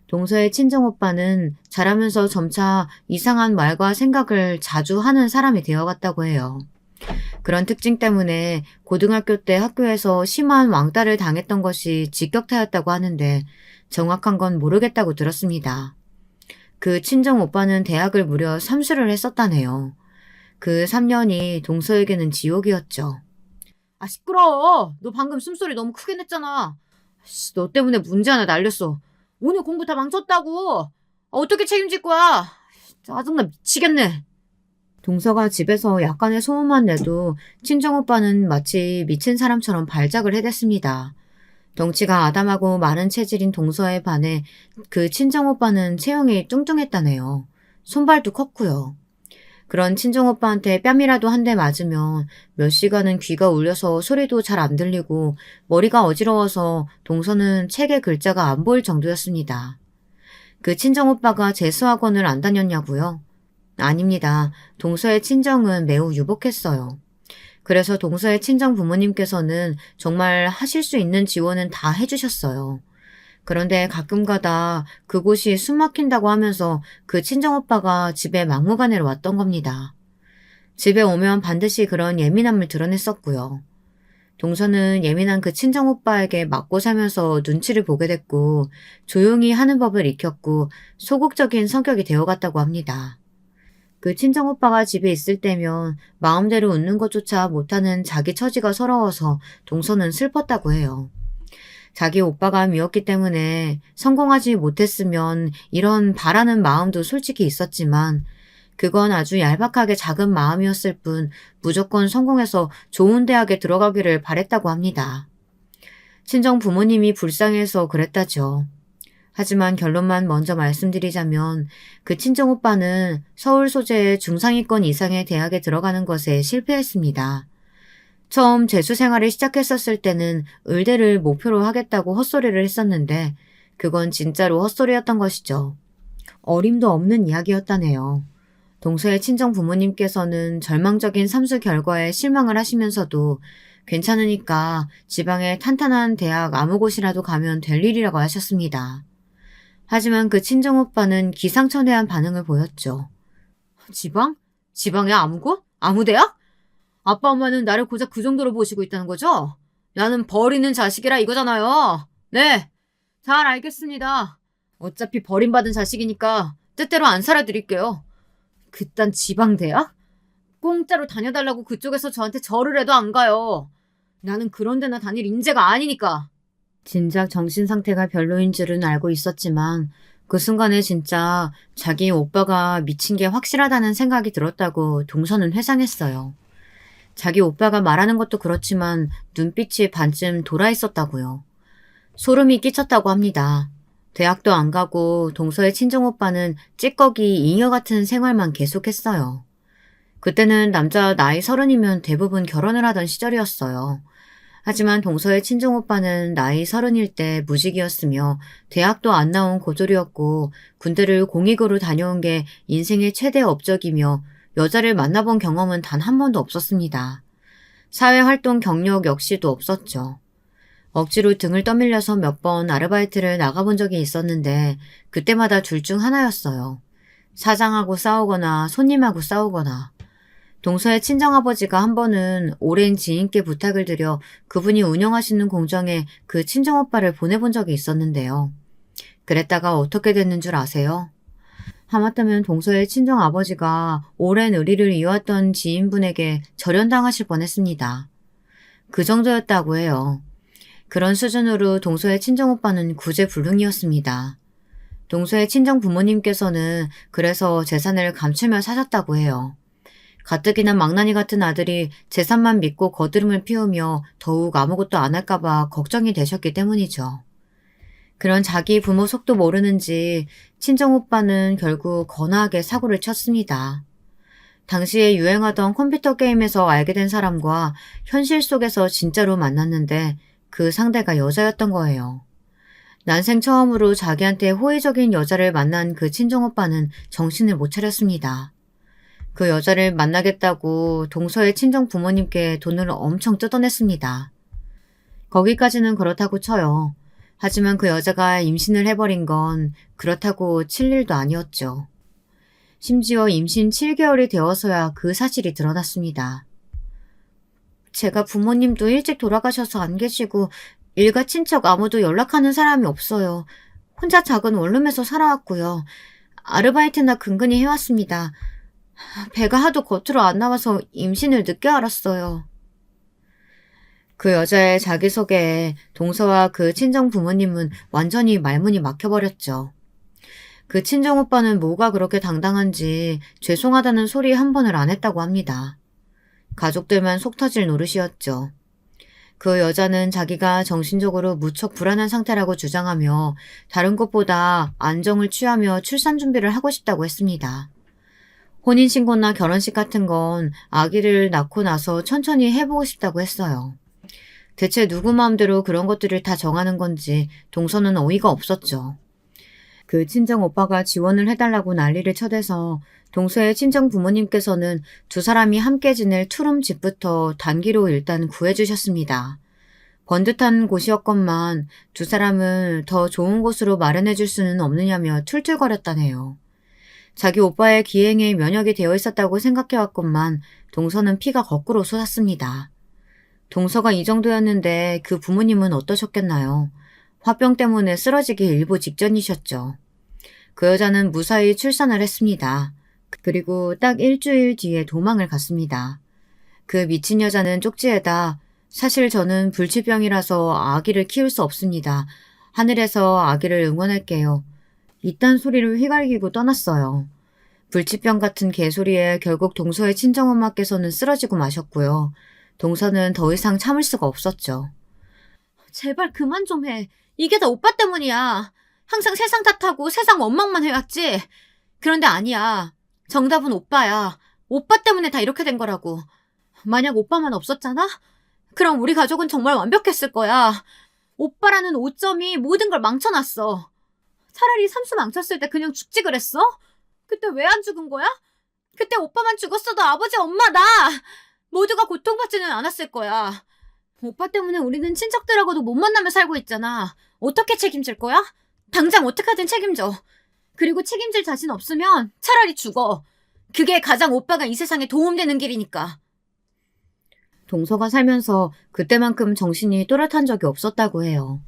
동서의 친정 오빠는 자라면서 점차 이상한 말과 생각을 자주 하는 사람이 되어갔다고 해요. 그런 특징 때문에 고등학교 때 학교에서 심한 왕따를 당했던 것이 직격타였다고 하는데 정확한 건 모르겠다고 들었습니다. 그 친정 오빠는 대학을 무려 3수를 했었다네요. 그 3년이 동서에게는 지옥이었죠. 아, 시끄러워. 너 방금 숨소리 너무 크게 냈잖아. 너 때문에 문제 하나 날렸어. 오늘 공부 다 망쳤다고. 어떻게 책임질 거야? 짜증나 미치겠네. 동서가 집에서 약간의 소음만 내도 친정오빠는 마치 미친 사람처럼 발작을 해댔습니다. 덩치가 아담하고 마른 체질인 동서에 반해 그 친정오빠는 체형이 뚱뚱했다네요. 손발도 컸고요. 그런 친정오빠한테 뺨이라도 한 대 맞으면 몇 시간은 귀가 울려서 소리도 잘 안 들리고 머리가 어지러워서 동서는 책의 글자가 안 보일 정도였습니다. 그 친정오빠가 재수학원을 안 다녔냐고요? 아닙니다. 동서의 친정은 매우 유복했어요. 그래서 동서의 친정 부모님께서는 정말 하실 수 있는 지원은 다 해주셨어요. 그런데 가끔가다 그곳이 숨 막힌다고 하면서 그 친정오빠가 집에 막무가내로 왔던 겁니다. 집에 오면 반드시 그런 예민함을 드러냈었고요. 동서는 예민한 그 친정오빠에게 맞고 살면서 눈치를 보게 됐고 조용히 하는 법을 익혔고 소극적인 성격이 되어갔다고 합니다. 그 친정오빠가 집에 있을 때면 마음대로 웃는 것조차 못하는 자기 처지가 서러워서 동서는 슬펐다고 해요. 자기 오빠가 미웠기 때문에 성공하지 못했으면 이런 바라는 마음도 솔직히 있었지만 그건 아주 얄팍하게 작은 마음이었을 뿐 무조건 성공해서 좋은 대학에 들어가기를 바랬다고 합니다. 친정 부모님이 불쌍해서 그랬다죠. 하지만 결론만 먼저 말씀드리자면 그 친정오빠는 서울 소재의 중상위권 이상의 대학에 들어가는 것에 실패했습니다. 처음 재수 생활을 시작했었을 때는 의대를 목표로 하겠다고 헛소리를 했었는데 그건 진짜로 헛소리였던 것이죠. 어림도 없는 이야기였다네요. 동서의 친정 부모님께서는 절망적인 삼수 결과에 실망을 하시면서도 괜찮으니까 지방의 탄탄한 대학 아무 곳이라도 가면 될 일이라고 하셨습니다. 하지만 그 친정오빠는 기상천외한 반응을 보였죠. 지방? 지방의 아무 곳? 아무 대학? 아빠 엄마는 나를 고작 그 정도로 보시고 있다는 거죠? 나는 버리는 자식이라 이거잖아요. 네, 잘 알겠습니다. 어차피 버림받은 자식이니까 뜻대로 안 살아드릴게요. 그딴 지방 대학? 공짜로 다녀달라고 그쪽에서 저한테 절을 해도 안 가요. 나는 그런 데나 다닐 인재가 아니니까. 진작 정신 상태가 별로인 줄은 알고 있었지만 그 순간에 진짜 자기 오빠가 미친 게 확실하다는 생각이 들었다고 동서는 회상했어요. 자기 오빠가 말하는 것도 그렇지만 눈빛이 반쯤 돌아 있었다고요. 소름이 끼쳤다고 합니다. 대학도 안 가고 동서의 친정오빠는 찌꺼기 잉여 같은 생활만 계속했어요. 그때는 남자 나이 30이면 대부분 결혼을 하던 시절이었어요. 하지만 동서의 친정오빠는 나이 30일 때 무직이었으며 대학도 안 나온 고졸이었고 군대를 공익으로 다녀온 게 인생의 최대 업적이며 여자를 만나본 경험은 단 한 번도 없었습니다. 사회활동 경력 역시도 없었죠. 억지로 등을 떠밀려서 몇 번 아르바이트를 나가본 적이 있었는데 그때마다 둘 중 하나였어요. 사장하고 싸우거나 손님하고 싸우거나. 동서의 친정아버지가 한 번은 오랜 지인께 부탁을 드려 그분이 운영하시는 공장에 그 친정오빠를 보내본 적이 있었는데요. 그랬다가 어떻게 됐는 줄 아세요? 하마터면 동서의 친정아버지가 오랜 의리를 이어왔던 지인분에게 절연당하실 뻔했습니다. 그 정도였다고 해요. 그런 수준으로 동서의 친정오빠는 구제불능이었습니다. 동서의 친정 부모님께서는 그래서 재산을 감추며 사셨다고 해요. 가뜩이나 망나니 같은 아들이 재산만 믿고 거드름을 피우며 더욱 아무것도 안 할까봐 걱정이 되셨기 때문이죠. 그런 자기 부모 속도 모르는지 친정오빠는 결국 거나하게 사고를 쳤습니다. 당시에 유행하던 컴퓨터 게임에서 알게 된 사람과 현실 속에서 진짜로 만났는데 그 상대가 여자였던 거예요. 난생 처음으로 자기한테 호의적인 여자를 만난 그 친정오빠는 정신을 못 차렸습니다. 그 여자를 만나겠다고 동서의 친정 부모님께 돈을 엄청 뜯어냈습니다. 거기까지는 그렇다고 쳐요. 하지만 그 여자가 임신을 해버린 건 그렇다고 칠 일도 아니었죠. 심지어 임신 7개월이 되어서야 그 사실이 드러났습니다. 제가 부모님도 일찍 돌아가셔서 안 계시고 일가 친척 아무도 연락하는 사람이 없어요. 혼자 작은 원룸에서 살아왔고요. 아르바이트나 근근히 해왔습니다. 배가 하도 겉으로 안 나와서 임신을 늦게 알았어요. 그 여자의 자기소개에 동서와 그 친정 부모님은 완전히 말문이 막혀버렸죠. 그 친정오빠는 뭐가 그렇게 당당한지 죄송하다는 소리 한 번을 안 했다고 합니다. 가족들만 속 터질 노릇이었죠. 그 여자는 자기가 정신적으로 무척 불안한 상태라고 주장하며 다른 것보다 안정을 취하며 출산 준비를 하고 싶다고 했습니다. 혼인신고나 결혼식 같은 건 아기를 낳고 나서 천천히 해보고 싶다고 했어요. 대체 누구 마음대로 그런 것들을 다 정하는 건지 동서는 어이가 없었죠. 그 친정 오빠가 지원을 해달라고 난리를 쳐대서 동서의 친정 부모님께서는 두 사람이 함께 지낼 투룸 집부터 단기로 일단 구해주셨습니다. 번듯한 곳이었건만 두 사람을 더 좋은 곳으로 마련해줄 수는 없느냐며 툴툴거렸다네요. 자기 오빠의 기행에 면역이 되어 있었다고 생각해왔건만 동서는 피가 거꾸로 솟았습니다. 동서가 이 정도였는데 그 부모님은 어떠셨겠나요? 화병 때문에 쓰러지기 일보 직전이셨죠. 그 여자는 무사히 출산을 했습니다. 그리고 딱 일주일 뒤에 도망을 갔습니다. 그 미친 여자는 쪽지에다 사실 저는 불치병이라서 아기를 키울 수 없습니다. 하늘에서 아기를 응원할게요. 이딴 소리를 휘갈기고 떠났어요. 불치병 같은 개소리에 결국 동서의 친정엄마께서는 쓰러지고 마셨고요. 동서는 더 이상 참을 수가 없었죠. 제발 그만 좀 해. 이게 다 오빠 때문이야. 항상 세상 탓하고 세상 원망만 해왔지. 그런데 아니야. 정답은 오빠야. 오빠 때문에 다 이렇게 된 거라고. 만약 오빠만 없었잖아? 그럼 우리 가족은 정말 완벽했을 거야. 오빠라는 오점이 모든 걸 망쳐놨어. 차라리 삼수 망쳤을 때 그냥 죽지 그랬어? 그때 왜 안 죽은 거야? 그때 오빠만 죽었어도 아버지, 엄마, 나 모두가 고통받지는 않았을 거야. 오빠 때문에 우리는 친척들하고도 못 만나며 살고 있잖아. 어떻게 책임질 거야? 당장 어떻게든 책임져. 그리고 책임질 자신 없으면 차라리 죽어. 그게 가장 오빠가 이 세상에 도움되는 길이니까. 동서가 살면서 그때만큼 정신이 또렷한 적이 없었다고 해요.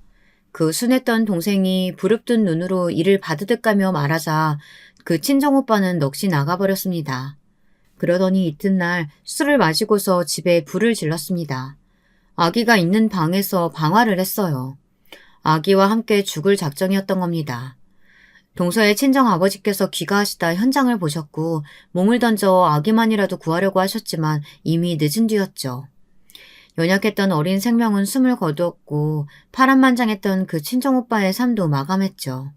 그 순했던 동생이 부릅뜬 눈으로 이를 바드득 가며 말하자 그 친정오빠는 넋이 나가버렸습니다. 그러더니 이튿날 술을 마시고서 집에 불을 질렀습니다. 아기가 있는 방에서 방화를 했어요. 아기와 함께 죽을 작정이었던 겁니다. 동서의 친정아버지께서 귀가하시다 현장을 보셨고 몸을 던져 아기만이라도 구하려고 하셨지만 이미 늦은 뒤였죠. 연약했던 어린 생명은 숨을 거두었고 파란만장했던 그 친정오빠의 삶도 마감했죠.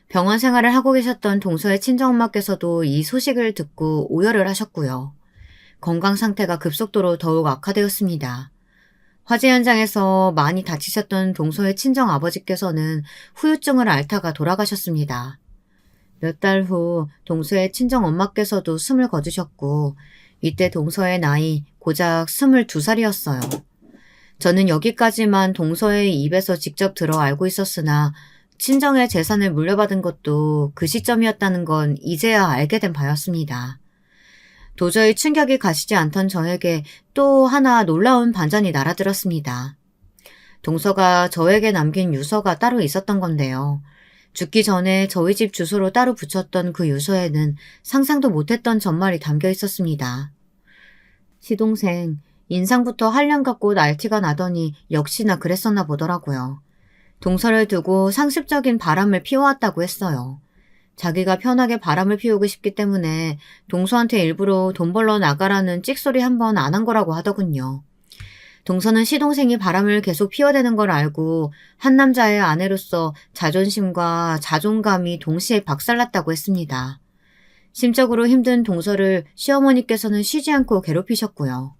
병원 생활을 하고 계셨던 동서의 친정엄마께서도 이 소식을 듣고 오열을 하셨고요. 건강 상태가 급속도로 더욱 악화되었습니다. 화재 현장에서 많이 다치셨던 동서의 친정아버지께서는 후유증을 앓다가 돌아가셨습니다. 몇 달 후 동서의 친정엄마께서도 숨을 거두셨고 이때 동서의 나이 고작 22살이었어요. 저는 여기까지만 동서의 입에서 직접 들어 알고 있었으나 친정의 재산을 물려받은 것도 그 시점이었다는 건 이제야 알게 된 바였습니다. 도저히 충격이 가시지 않던 저에게 또 하나 놀라운 반전이 날아들었습니다. 동서가 저에게 남긴 유서가 따로 있었던 건데요. 죽기 전에 저희 집 주소로 따로 붙였던 그 유서에는 상상도 못했던 전말이 담겨 있었습니다. 시동생, 인상부터 한량 같고 날티가 나더니 역시나 그랬었나 보더라고요. 동서를 두고 상습적인 바람을 피워왔다고 했어요. 자기가 편하게 바람을 피우고 싶기 때문에 동서한테 일부러 돈 벌러 나가라는 찍소리 한 번 안 한 거라고 하더군요. 동서는 시동생이 바람을 계속 피워대는 걸 알고 한 남자의 아내로서 자존심과 자존감이 동시에 박살났다고 했습니다. 심적으로 힘든 동서를 시어머니께서는 쉬지 않고 괴롭히셨고요.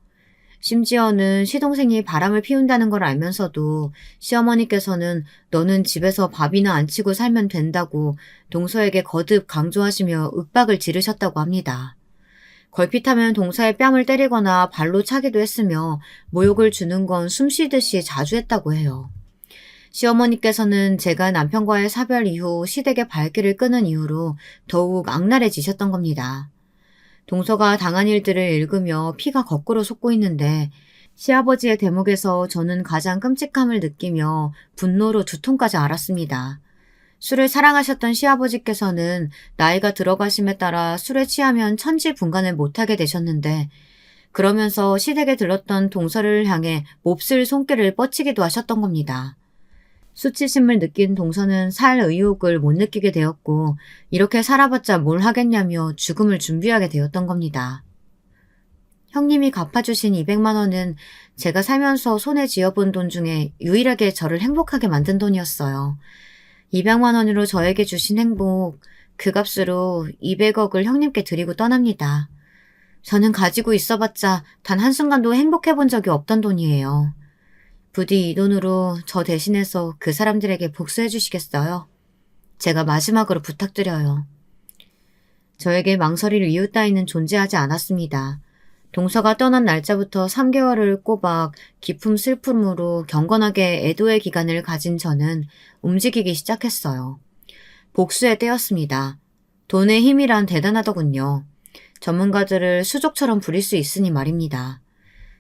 심지어는 시동생이 바람을 피운다는 걸 알면서도 시어머니께서는 너는 집에서 밥이나 안 치고 살면 된다고 동서에게 거듭 강조하시며 윽박을 지르셨다고 합니다. 걸핏하면 동서의 뺨을 때리거나 발로 차기도 했으며 모욕을 주는 건 숨쉬듯이 자주 했다고 해요. 시어머니께서는 제가 남편과의 사별 이후 시댁의 발길을 끄는 이유로 더욱 악랄해지셨던 겁니다. 동서가 당한 일들을 읽으며 피가 거꾸로 솟고 있는데 시아버지의 대목에서 저는 가장 끔찍함을 느끼며 분노로 두통까지 앓았습니다. 술을 사랑하셨던 시아버지께서는 나이가 들어가심에 따라 술에 취하면 천지분간을 못하게 되셨는데 그러면서 시댁에 들렀던 동서를 향해 몹쓸 손길을 뻗치기도 하셨던 겁니다. 수치심을 느낀 동서는 살 의욕을 못 느끼게 되었고 이렇게 살아봤자 뭘 하겠냐며 죽음을 준비하게 되었던 겁니다. 형님이 갚아주신 200만 원은 제가 살면서 손에 쥐어본 돈 중에 유일하게 저를 행복하게 만든 돈이었어요. 200만 원으로 저에게 주신 행복, 그 값으로 200억을 형님께 드리고 떠납니다. 저는 가지고 있어봤자 단 한순간도 행복해본 적이 없던 돈이에요. 부디 이 돈으로 저 대신해서 그 사람들에게 복수해 주시겠어요? 제가 마지막으로 부탁드려요. 저에게 망설일 이유 따위는 존재하지 않았습니다. 동서가 떠난 날짜부터 3개월을 꼬박 깊은 슬픔으로 경건하게 애도의 기간을 가진 저는 움직이기 시작했어요. 복수의 때였습니다. 돈의 힘이란 대단하더군요. 전문가들을 수족처럼 부릴 수 있으니 말입니다.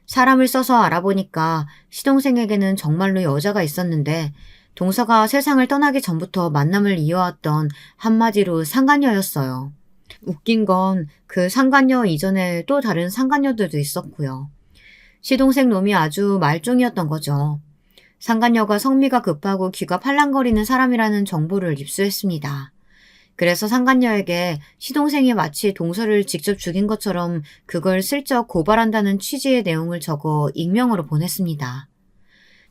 사람을 써서 알아보니까 시동생에게는 정말로 여자가 있었는데 동서가 세상을 떠나기 전부터 만남을 이어왔던 한마디로 상간녀였어요. 웃긴 건 그 상간녀 이전에 또 다른 상간녀들도 있었고요. 시동생 놈이 아주 말종이었던 거죠. 상간녀가 성미가 급하고 귀가 팔랑거리는 사람이라는 정보를 입수했습니다. 그래서 상간녀에게 시동생이 마치 동서를 직접 죽인 것처럼 그걸 슬쩍 고발한다는 취지의 내용을 적어 익명으로 보냈습니다.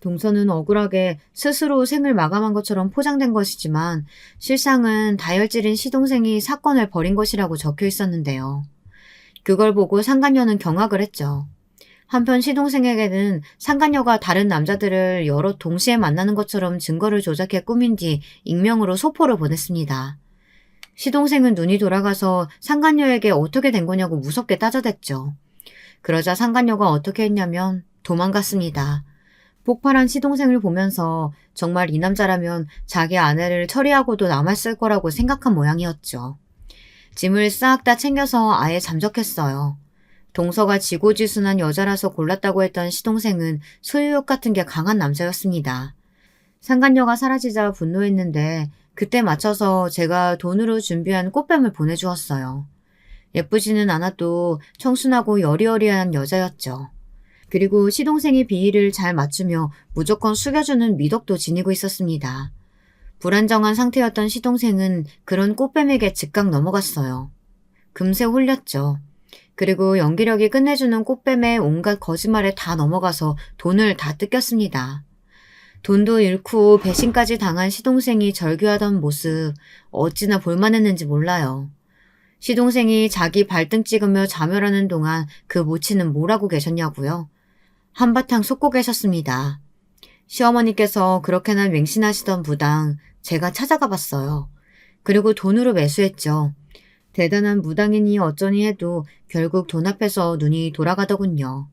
동서는 억울하게 스스로 생을 마감한 것처럼 포장된 것이지만 실상은 다혈질인 시동생이 사건을 벌인 것이라고 적혀 있었는데요. 그걸 보고 상간녀는 경악을 했죠. 한편 시동생에게는 상간녀가 다른 남자들을 여럿 동시에 만나는 것처럼 증거를 조작해 꾸민 뒤 익명으로 소포를 보냈습니다. 시동생은 눈이 돌아가서 상간녀에게 어떻게 된 거냐고 무섭게 따져댔죠. 그러자 상간녀가 어떻게 했냐면 도망갔습니다. 폭발한 시동생을 보면서 정말 이 남자라면 자기 아내를 처리하고도 남았을 거라고 생각한 모양이었죠. 짐을 싹 다 챙겨서 아예 잠적했어요. 동서가 지고지순한 여자라서 골랐다고 했던 시동생은 소유욕 같은 게 강한 남자였습니다. 상간녀가 사라지자 분노했는데 그때 맞춰서 제가 돈으로 준비한 꽃뱀을 보내주었어요. 예쁘지는 않아도 청순하고 여리여리한 여자였죠. 그리고 시동생의 비위를 잘 맞추며 무조건 숙여주는 미덕도 지니고 있었습니다. 불안정한 상태였던 시동생은 그런 꽃뱀에게 즉각 넘어갔어요. 금세 홀렸죠. 그리고 연기력이 끝내주는 꽃뱀의 온갖 거짓말에 다 넘어가서 돈을 다 뜯겼습니다. 돈도 잃고 배신까지 당한 시동생이 절규하던 모습 어찌나 볼만했는지 몰라요. 시동생이 자기 발등 찍으며 자멸하는 동안 그 모치는 뭘 하고 계셨냐고요? 한바탕 솟고 계셨습니다. 시어머니께서 그렇게나 맹신하시던 무당 제가 찾아가 봤어요. 그리고 돈으로 매수했죠. 대단한 무당이니 어쩌니 해도 결국 돈 앞에서 눈이 돌아가더군요.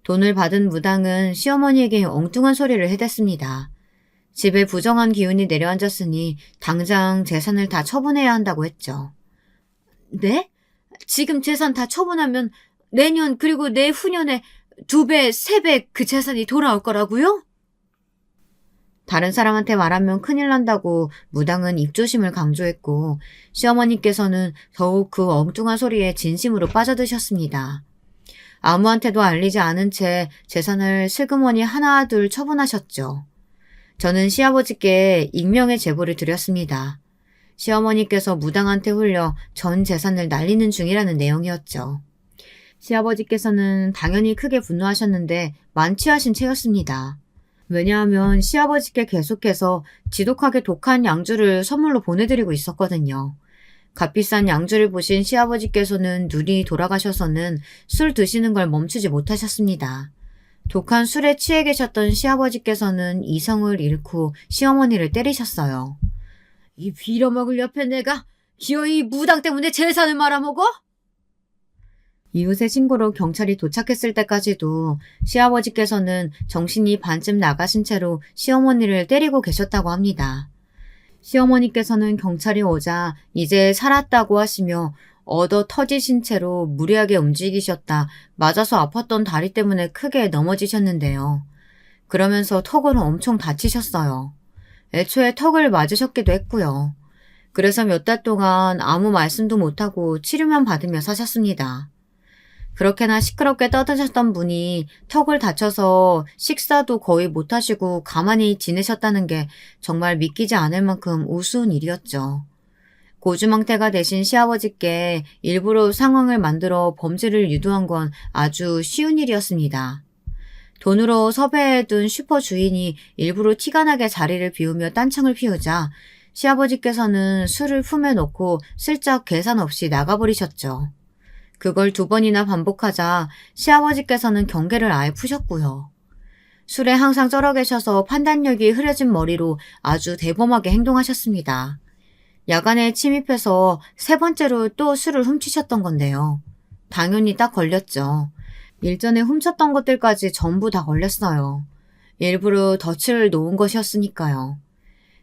돈을 받은 무당은 시어머니에게 엉뚱한 소리를 해댔습니다. 집에 부정한 기운이 내려앉았으니 당장 재산을 다 처분해야 한다고 했죠. 네? 지금 재산 다 처분하면 내년 그리고 내후년에 2배, 3배 그 재산이 돌아올 거라고요? 다른 사람한테 말하면 큰일 난다고 무당은 입조심을 강조했고 시어머니께서는 더욱 그 엉뚱한 소리에 진심으로 빠져드셨습니다. 아무한테도 알리지 않은 채 재산을 슬그머니 하나 둘 처분하셨죠. 저는 시아버지께 익명의 제보를 드렸습니다. 시어머니께서 무당한테 홀려 전 재산을 날리는 중이라는 내용이었죠. 시아버지께서는 당연히 크게 분노하셨는데 만취하신 채였습니다. 왜냐하면 시아버지께 계속해서 지독하게 독한 양주를 선물로 보내드리고 있었거든요. 값비싼 양주를 보신 시아버지께서는 눈이 돌아가셔서는 술 드시는 걸 멈추지 못하셨습니다. 독한 술에 취해 계셨던 시아버지께서는 이성을 잃고 시어머니를 때리셨어요. 이 빌어먹을 옆에 내가 기어이 무당 때문에 재산을 말아먹어? 이웃의 신고로 경찰이 도착했을 때까지도 시아버지께서는 정신이 반쯤 나가신 채로 시어머니를 때리고 계셨다고 합니다. 시어머니께서는 경찰이 오자 이제 살았다고 하시며 얻어 터지신 채로 무리하게 움직이셨다 맞아서 아팠던 다리 때문에 크게 넘어지셨는데요. 그러면서 턱으로 엄청 다치셨어요. 애초에 턱을 맞으셨기도 했고요. 그래서 몇 달 동안 아무 말씀도 못하고 치료만 받으며 사셨습니다. 그렇게나 시끄럽게 떠드셨던 분이 턱을 다쳐서 식사도 거의 못하시고 가만히 지내셨다는 게 정말 믿기지 않을 만큼 우스운 일이었죠. 고주망태가 되신 시아버지께 일부러 상황을 만들어 범죄를 유도한 건 아주 쉬운 일이었습니다. 돈으로 섭외해둔 슈퍼 주인이 일부러 티가 나게 자리를 비우며 딴청을 피우자 시아버지께서는 술을 품에 넣고 슬쩍 계산 없이 나가버리셨죠. 그걸 2번이나 반복하자 시아버지께서는 경계를 아예 푸셨고요. 술에 항상 쩔어 계셔서 판단력이 흐려진 머리로 아주 대범하게 행동하셨습니다. 야간에 침입해서 3번째로 또 술을 훔치셨던 건데요. 당연히 딱 걸렸죠. 일전에 훔쳤던 것들까지 전부 다 걸렸어요. 일부러 덫을 놓은 것이었으니까요.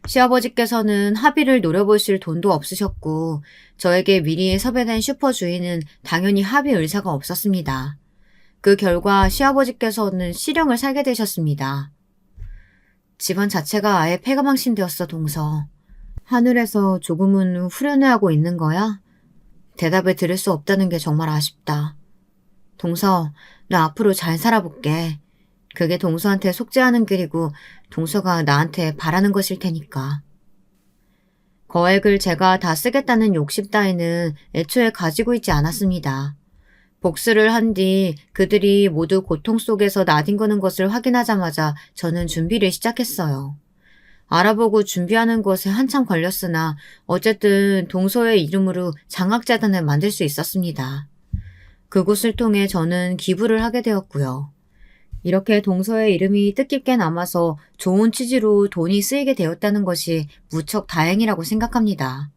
시아버지께서는 합의를 노려보실 돈도 없으셨고 저에게 미리 섭외된 슈퍼 주인은 당연히 합의 의사가 없었습니다. 그 결과 시아버지께서는 실형을 살게 되셨습니다. 집안 자체가 아예 폐가망신되었어, 동서. 하늘에서 조금은 후련해하고 있는 거야? 대답을 들을 수 없다는 게 정말 아쉽다. 동서, 나 앞으로 잘 살아볼게. 그게 동서한테 속죄하는 길이고 동서가 나한테 바라는 것일 테니까. 거액을 제가 다 쓰겠다는 욕심 따위는 애초에 가지고 있지 않았습니다. 복수를 한 뒤 그들이 모두 고통 속에서 나뒹구는 것을 확인하자마자 저는 준비를 시작했어요. 알아보고 준비하는 것에 한참 걸렸으나 어쨌든 동서의 이름으로 장학재단을 만들 수 있었습니다. 그곳을 통해 저는 기부를 하게 되었고요. 이렇게 동서의 이름이 뜻깊게 남아서 좋은 취지로 돈이 쓰이게 되었다는 것이 무척 다행이라고 생각합니다.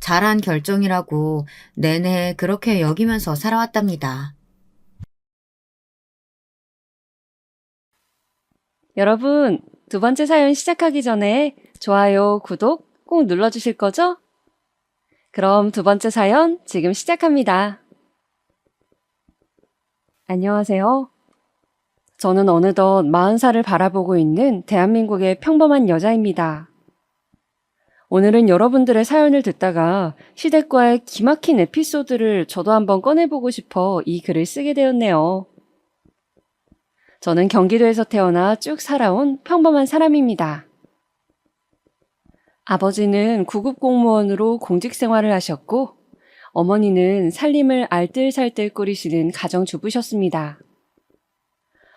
잘한 결정이라고 내내 그렇게 여기면서 살아왔답니다. 여러분, 2번째 사연 시작하기 전에 좋아요, 구독 꼭 눌러주실 거죠? 그럼 2번째 사연 지금 시작합니다. 안녕하세요. 저는 어느덧 40살을 바라보고 있는 대한민국의 평범한 여자입니다. 오늘은 여러분들의 사연을 듣다가 시댁과의 기막힌 에피소드를 저도 한번 꺼내보고 싶어 이 글을 쓰게 되었네요. 저는 경기도에서 태어나 쭉 살아온 평범한 사람입니다. 아버지는 구급 공무원으로 공직 생활을 하셨고 어머니는 살림을 알뜰살뜰 꾸리시는 가정주부셨습니다.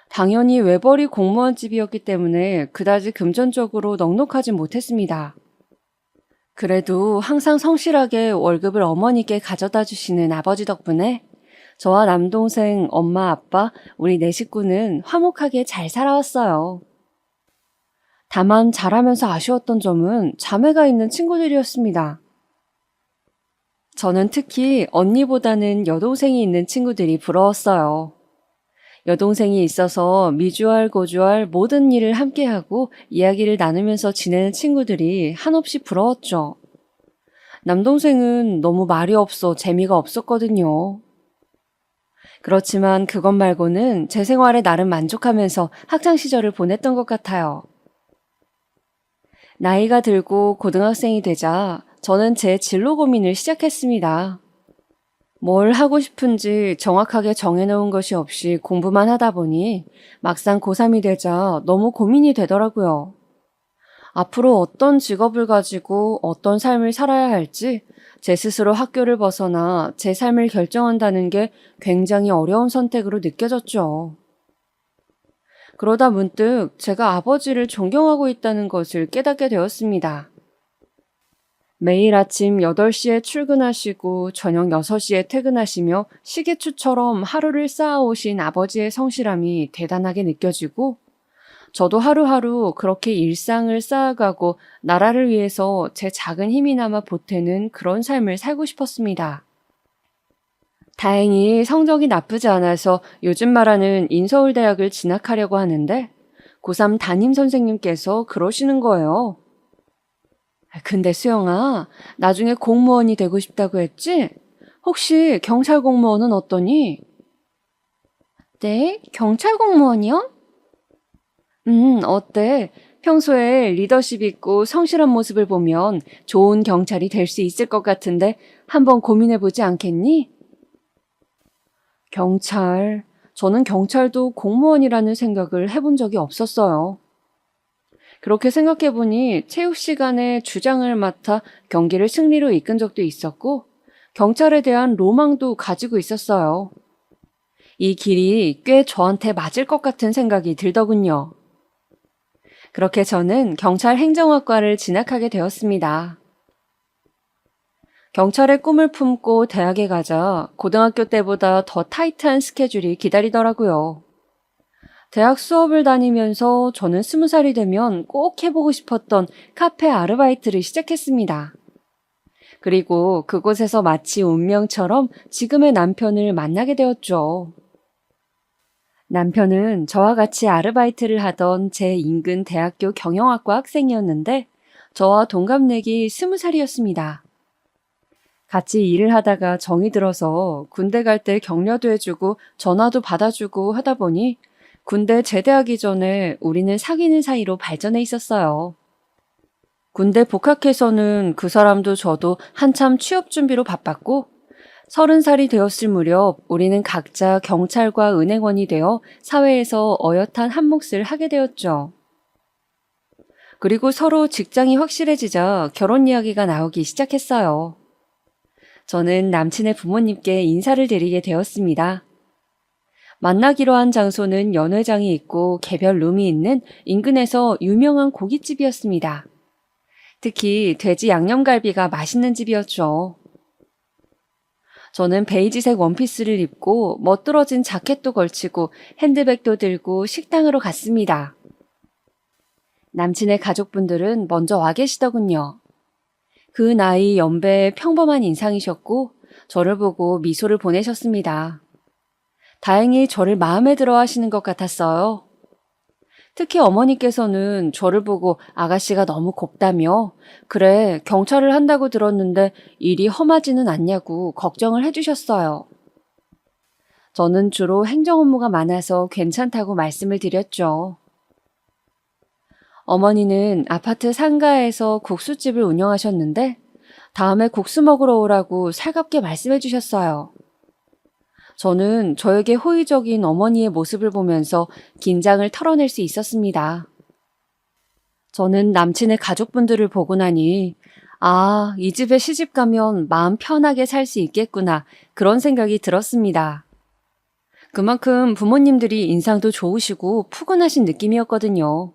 당연히 외벌이 공무원집이었기 때문에 그다지 금전적으로 넉넉하진 못했습니다. 그래도 항상 성실하게 월급을 어머니께 가져다 주시는 아버지 덕분에 저와 남동생, 엄마, 아빠, 우리 4식구는 화목하게 잘 살아왔어요. 다만 자라면서 아쉬웠던 점은 자매가 있는 친구들이었습니다. 저는 특히 언니보다는 여동생이 있는 친구들이 부러웠어요. 여동생이 있어서 미주알 고주알 모든 일을 함께하고 이야기를 나누면서 지내는 친구들이 한없이 부러웠죠. 남동생은 너무 말이 없어 재미가 없었거든요. 그렇지만 그것 말고는 제 생활에 나름 만족하면서 학창시절을 보냈던 것 같아요. 나이가 들고 고등학생이 되자 저는 제 진로 고민을 시작했습니다. 뭘 하고 싶은지 정확하게 정해놓은 것이 없이 공부만 하다 보니 막상 고3이 되자 너무 고민이 되더라고요. 앞으로 어떤 직업을 가지고 어떤 삶을 살아야 할지 제 스스로 학교를 벗어나 제 삶을 결정한다는 게 굉장히 어려운 선택으로 느껴졌죠. 그러다 문득 제가 아버지를 존경하고 있다는 것을 깨닫게 되었습니다. 매일 아침 8시에 출근하시고 저녁 6시에 퇴근하시며 시계추처럼 하루를 쌓아오신 아버지의 성실함이 대단하게 느껴지고 저도 하루하루 그렇게 일상을 쌓아가고 나라를 위해서 제 작은 힘이나마 보태는 그런 삶을 살고 싶었습니다. 다행히 성적이 나쁘지 않아서 요즘 말하는 인서울대학을 진학하려고 하는데 고3 담임 선생님께서 그러시는 거예요. 근데 수영아, 나중에 공무원이 되고 싶다고 했지? 혹시 경찰 공무원은 어떠니? 네, 경찰 공무원이요? 어때? 평소에 리더십 있고 성실한 모습을 보면 좋은 경찰이 될 수 있을 것 같은데 한번 고민해보지 않겠니? 경찰. 저는 경찰도 공무원이라는 생각을 해본 적이 없었어요. 그렇게 생각해보니 체육 시간에 주장을 맡아 경기를 승리로 이끈 적도 있었고 경찰에 대한 로망도 가지고 있었어요. 이 길이 꽤 저한테 맞을 것 같은 생각이 들더군요. 그렇게 저는 경찰 행정학과를 진학하게 되었습니다. 경찰의 꿈을 품고 대학에 가자 고등학교 때보다 더 타이트한 스케줄이 기다리더라고요. 대학 수업을 다니면서 저는 20살이 되면 꼭 해보고 싶었던 카페 아르바이트를 시작했습니다. 그리고 그곳에서 마치 운명처럼 지금의 남편을 만나게 되었죠. 남편은 저와 같이 아르바이트를 하던 제 인근 대학교 경영학과 학생이었는데 저와 동갑내기 20살이었습니다. 같이 일을 하다가 정이 들어서 군대 갈 때 격려도 해주고 전화도 받아주고 하다 보니 군대 제대하기 전에 우리는 사귀는 사이로 발전해 있었어요. 군대 복학해서는 그 사람도 저도 한참 취업 준비로 바빴고 30살이 되었을 무렵 우리는 각자 경찰과 은행원이 되어 사회에서 어엿한 한 몫을 하게 되었죠. 그리고 서로 직장이 확실해지자 결혼 이야기가 나오기 시작했어요. 저는 남친의 부모님께 인사를 드리게 되었습니다. 만나기로 한 장소는 연회장이 있고 개별 룸이 있는 인근에서 유명한 고깃집이었습니다. 특히 돼지 양념갈비가 맛있는 집이었죠. 저는 베이지색 원피스를 입고 멋들어진 자켓도 걸치고 핸드백도 들고 식당으로 갔습니다. 남친의 가족분들은 먼저 와 계시더군요. 그 나이 연배의 평범한 인상이셨고 저를 보고 미소를 보내셨습니다. 다행히 저를 마음에 들어 하시는 것 같았어요. 특히 어머니께서는 저를 보고 아가씨가 너무 곱다며 그래 경찰을 한다고 들었는데 일이 험하지는 않냐고 걱정을 해주셨어요. 저는 주로 행정 업무가 많아서 괜찮다고 말씀을 드렸죠. 어머니는 아파트 상가에서 국수집을 운영하셨는데 다음에 국수 먹으러 오라고 살갑게 말씀해 주셨어요. 저는 저에게 호의적인 어머니의 모습을 보면서 긴장을 털어낼 수 있었습니다. 저는 남친의 가족분들을 보고 나니 아, 이 집에 시집 가면 마음 편하게 살 수 있겠구나 그런 생각이 들었습니다. 그만큼 부모님들이 인상도 좋으시고 푸근하신 느낌이었거든요.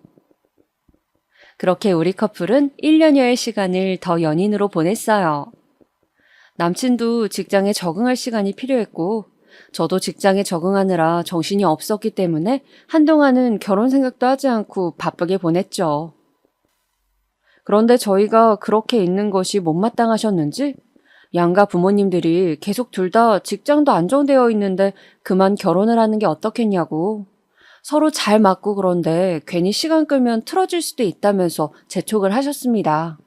그렇게 우리 커플은 1년여의 시간을 더 연인으로 보냈어요. 남친도 직장에 적응할 시간이 필요했고 저도 직장에 적응하느라 정신이 없었기 때문에 한동안은 결혼 생각도 하지 않고 바쁘게 보냈죠. 그런데 저희가 그렇게 있는 것이 못마땅하셨는지 양가 부모님들이 계속 둘 다 직장도 안정되어 있는데 그만 결혼을 하는 게 어떻겠냐고 서로 잘 맞고 그런데 괜히 시간 끌면 틀어질 수도 있다면서 재촉을 하셨습니다.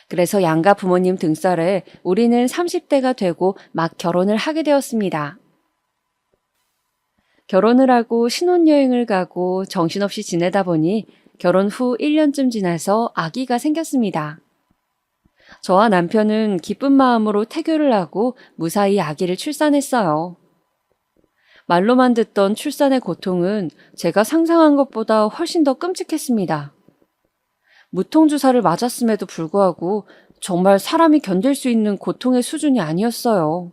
그래서 양가 부모님 등살에 우리는 30대가 되고 막 결혼을 하게 되었습니다. 결혼을 하고 신혼여행을 가고 정신없이 지내다 보니 결혼 후 1년쯤 지나서 아기가 생겼습니다. 저와 남편은 기쁜 마음으로 태교를 하고 무사히 아기를 출산했어요. 말로만 듣던 출산의 고통은 제가 상상한 것보다 훨씬 더 끔찍했습니다. 무통주사를 맞았음에도 불구하고 정말 사람이 견딜 수 있는 고통의 수준이 아니었어요.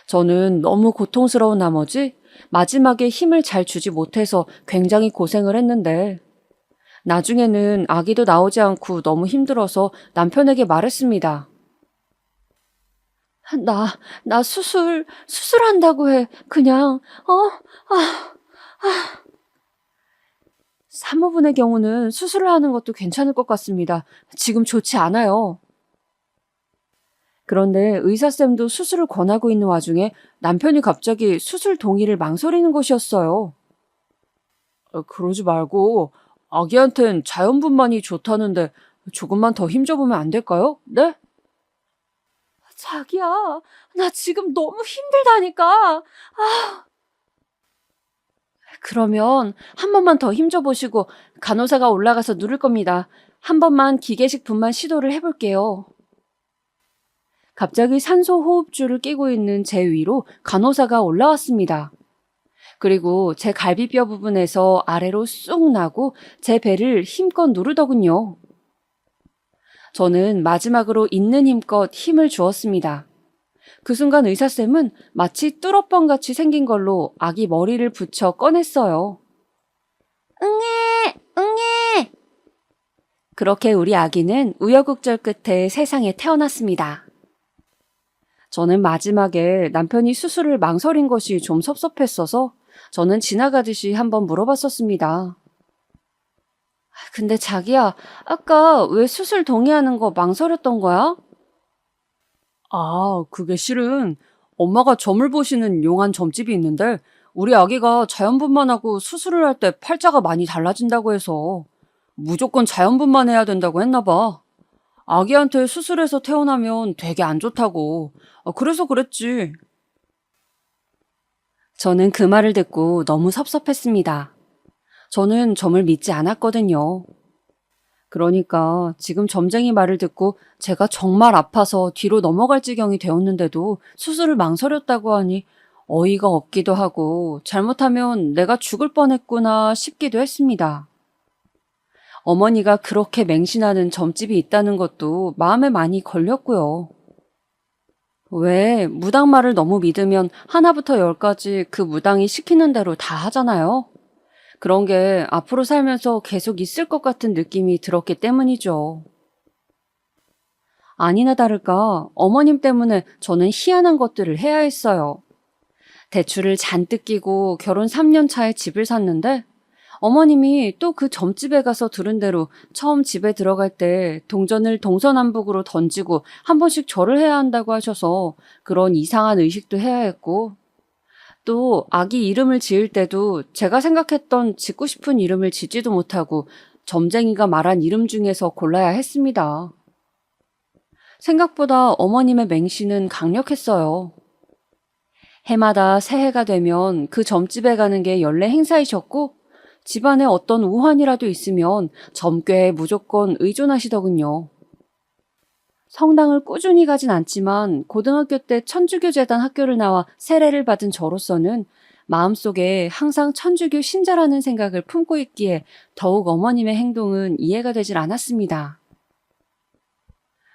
저는 너무 고통스러운 나머지 마지막에 힘을 잘 주지 못해서 굉장히 고생을 했는데 나중에는 아기도 나오지 않고 너무 힘들어서 남편에게 말했습니다. 나 수술한다고 해. 그냥, 산모분의 경우는 수술을 하는 것도 괜찮을 것 같습니다. 지금 좋지 않아요. 그런데 의사쌤도 수술을 권하고 있는 와중에 남편이 갑자기 수술 동의를 망설이는 것이었어요. 그러지 말고 아기한텐 자연분만이 좋다는데 조금만 더 힘줘보면 안 될까요? 네? 자기야, 나 지금 너무 힘들다니까. 그러면 한 번만 더 힘줘보시고 간호사가 올라가서 누를 겁니다. 한 번만 기계식 분만 시도를 해볼게요. 갑자기 산소 호흡줄을 끼고 있는 제 위로 간호사가 올라왔습니다. 그리고 제 갈비뼈 부분에서 아래로 쑥 나고 제 배를 힘껏 누르더군요. 저는 마지막으로 있는 힘껏 힘을 주었습니다. 그 순간 의사쌤은 마치 뚫어뻥같이 생긴 걸로 아기 머리를 붙여 꺼냈어요. 응애! 응애! 그렇게 우리 아기는 우여곡절 끝에 세상에 태어났습니다. 저는 마지막에 남편이 수술을 망설인 것이 좀 섭섭했어서 저는 지나가듯이 한번 물어봤었습니다. 근데 자기야, 아까 왜 수술 동의하는 거 망설였던 거야? 그게 실은 엄마가 점을 보시는 용한 점집이 있는데 우리 아기가 자연분만하고 수술을 할 때 팔자가 많이 달라진다고 해서 무조건 자연분만해야 된다고 했나 봐. 아기한테 수술해서 태어나면 되게 안 좋다고. 그래서 그랬지. 저는 그 말을 듣고 너무 섭섭했습니다. 저는 점을 믿지 않았거든요. 그러니까 지금 점쟁이 말을 듣고 제가 정말 아파서 뒤로 넘어갈 지경이 되었는데도 수술을 망설였다고 하니 어이가 없기도 하고 잘못하면 내가 죽을 뻔했구나 싶기도 했습니다. 어머니가 그렇게 맹신하는 점집이 있다는 것도 마음에 많이 걸렸고요. 왜 무당말을 너무 믿으면 하나부터 열까지 그 무당이 시키는 대로 다 하잖아요. 그런 게 앞으로 살면서 계속 있을 것 같은 느낌이 들었기 때문이죠. 아니나 다를까 어머님 때문에 저는 희한한 것들을 해야 했어요. 대출을 잔뜩 끼고 결혼 3년 차에 집을 샀는데 어머님이 또 그 점집에 가서 들은 대로 처음 집에 들어갈 때 동전을 동서남북으로 던지고 한 번씩 절을 해야 한다고 하셔서 그런 이상한 의식도 해야 했고 또 아기 이름을 지을 때도 제가 생각했던 짓고 싶은 이름을 짓지도 못하고 점쟁이가 말한 이름 중에서 골라야 했습니다. 생각보다 어머님의 맹신은 강력했어요. 해마다 새해가 되면 그 점집에 가는 게 연례 행사이셨고 집안에 어떤 우환이라도 있으면 점괘에 무조건 의존하시더군요. 성당을 꾸준히 가진 않지만 고등학교 때 천주교재단 학교를 나와 세례를 받은 저로서는 마음속에 항상 천주교 신자라는 생각을 품고 있기에 더욱 어머님의 행동은 이해가 되질 않았습니다.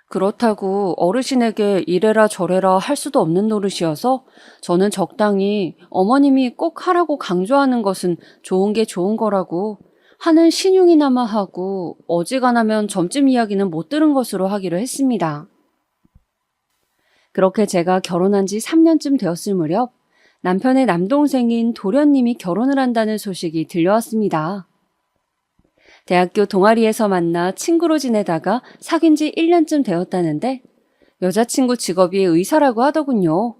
그렇다고 어르신에게 이래라 저래라 할 수도 없는 노릇이어서 저는 적당히 어머님이 꼭 하라고 강조하는 것은 좋은 게 좋은 거라고 하는 신용이나마 하고 어지간하면 점집 이야기는 못 들은 것으로 하기로 했습니다. 그렇게 제가 결혼한 지 3년쯤 되었을 무렵 남편의 남동생인 도련님이 결혼을 한다는 소식이 들려왔습니다. 대학교 동아리에서 만나 친구로 지내다가 사귄 지 1년쯤 되었다는데 여자친구 직업이 의사라고 하더군요.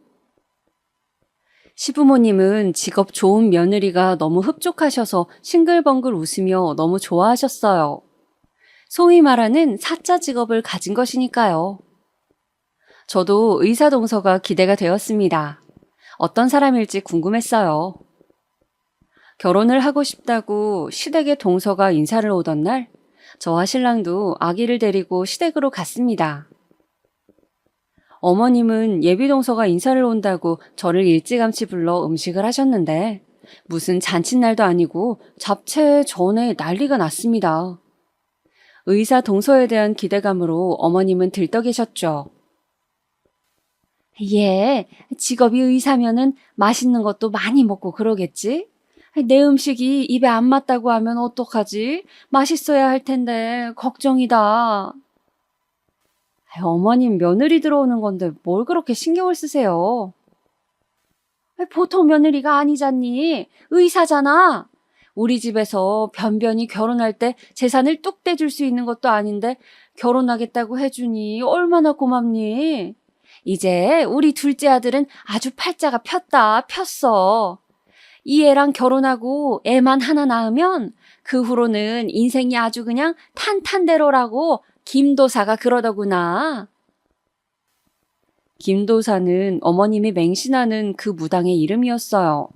시부모님은 직업 좋은 며느리가 너무 흡족하셔서 싱글벙글 웃으며 너무 좋아하셨어요. 소위 말하는 사자 직업을 가진 것이니까요. 저도 의사 동서가 기대가 되었습니다. 어떤 사람일지 궁금했어요. 결혼을 하고 싶다고 시댁의 동서가 인사를 오던 날, 저와 신랑도 아기를 데리고 시댁으로 갔습니다. 어머님은 예비 동서가 인사를 온다고 저를 일찌감치 불러 음식을 하셨는데 무슨 잔칫날도 아니고 잡채 전에 난리가 났습니다. 의사 동서에 대한 기대감으로 어머님은 들떠 계셨죠. 얘, 직업이 의사면은 맛있는 것도 많이 먹고 그러겠지? 내 음식이 입에 안 맞다고 하면 어떡하지? 맛있어야 할 텐데, 걱정이다. 어머님 며느리 들어오는 건데 뭘 그렇게 신경을 쓰세요? 보통 며느리가 아니잖니. 의사잖아. 우리 집에서 변변히 결혼할 때 재산을 뚝 떼줄 수 있는 것도 아닌데 결혼하겠다고 해주니 얼마나 고맙니? 이제 우리 둘째 아들은 아주 팔자가 폈어. 이 애랑 결혼하고 애만 하나 낳으면 그 후로는 인생이 아주 그냥 탄탄대로라고 김도사가 그러더구나. 김도사는 어머님이 맹신하는 그 무당의 이름이었어요.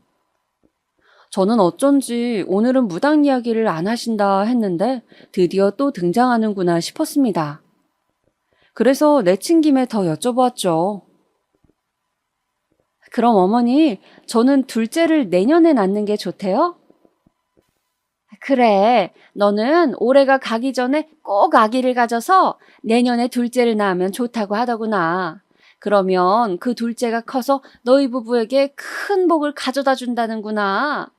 저는 어쩐지 오늘은 무당 이야기를 안 하신다 했는데 드디어 또 등장하는구나 싶었습니다. 그래서 내친 김에 더 여쭤보았죠. 그럼 어머니, 저는 둘째를 내년에 낳는 게 좋대요? 그래, 너는 올해가 가기 전에 꼭 아기를 가져서 내년에 둘째를 낳으면 좋다고 하더구나. 그러면 그 둘째가 커서 너희 부부에게 큰 복을 가져다 준다는구나.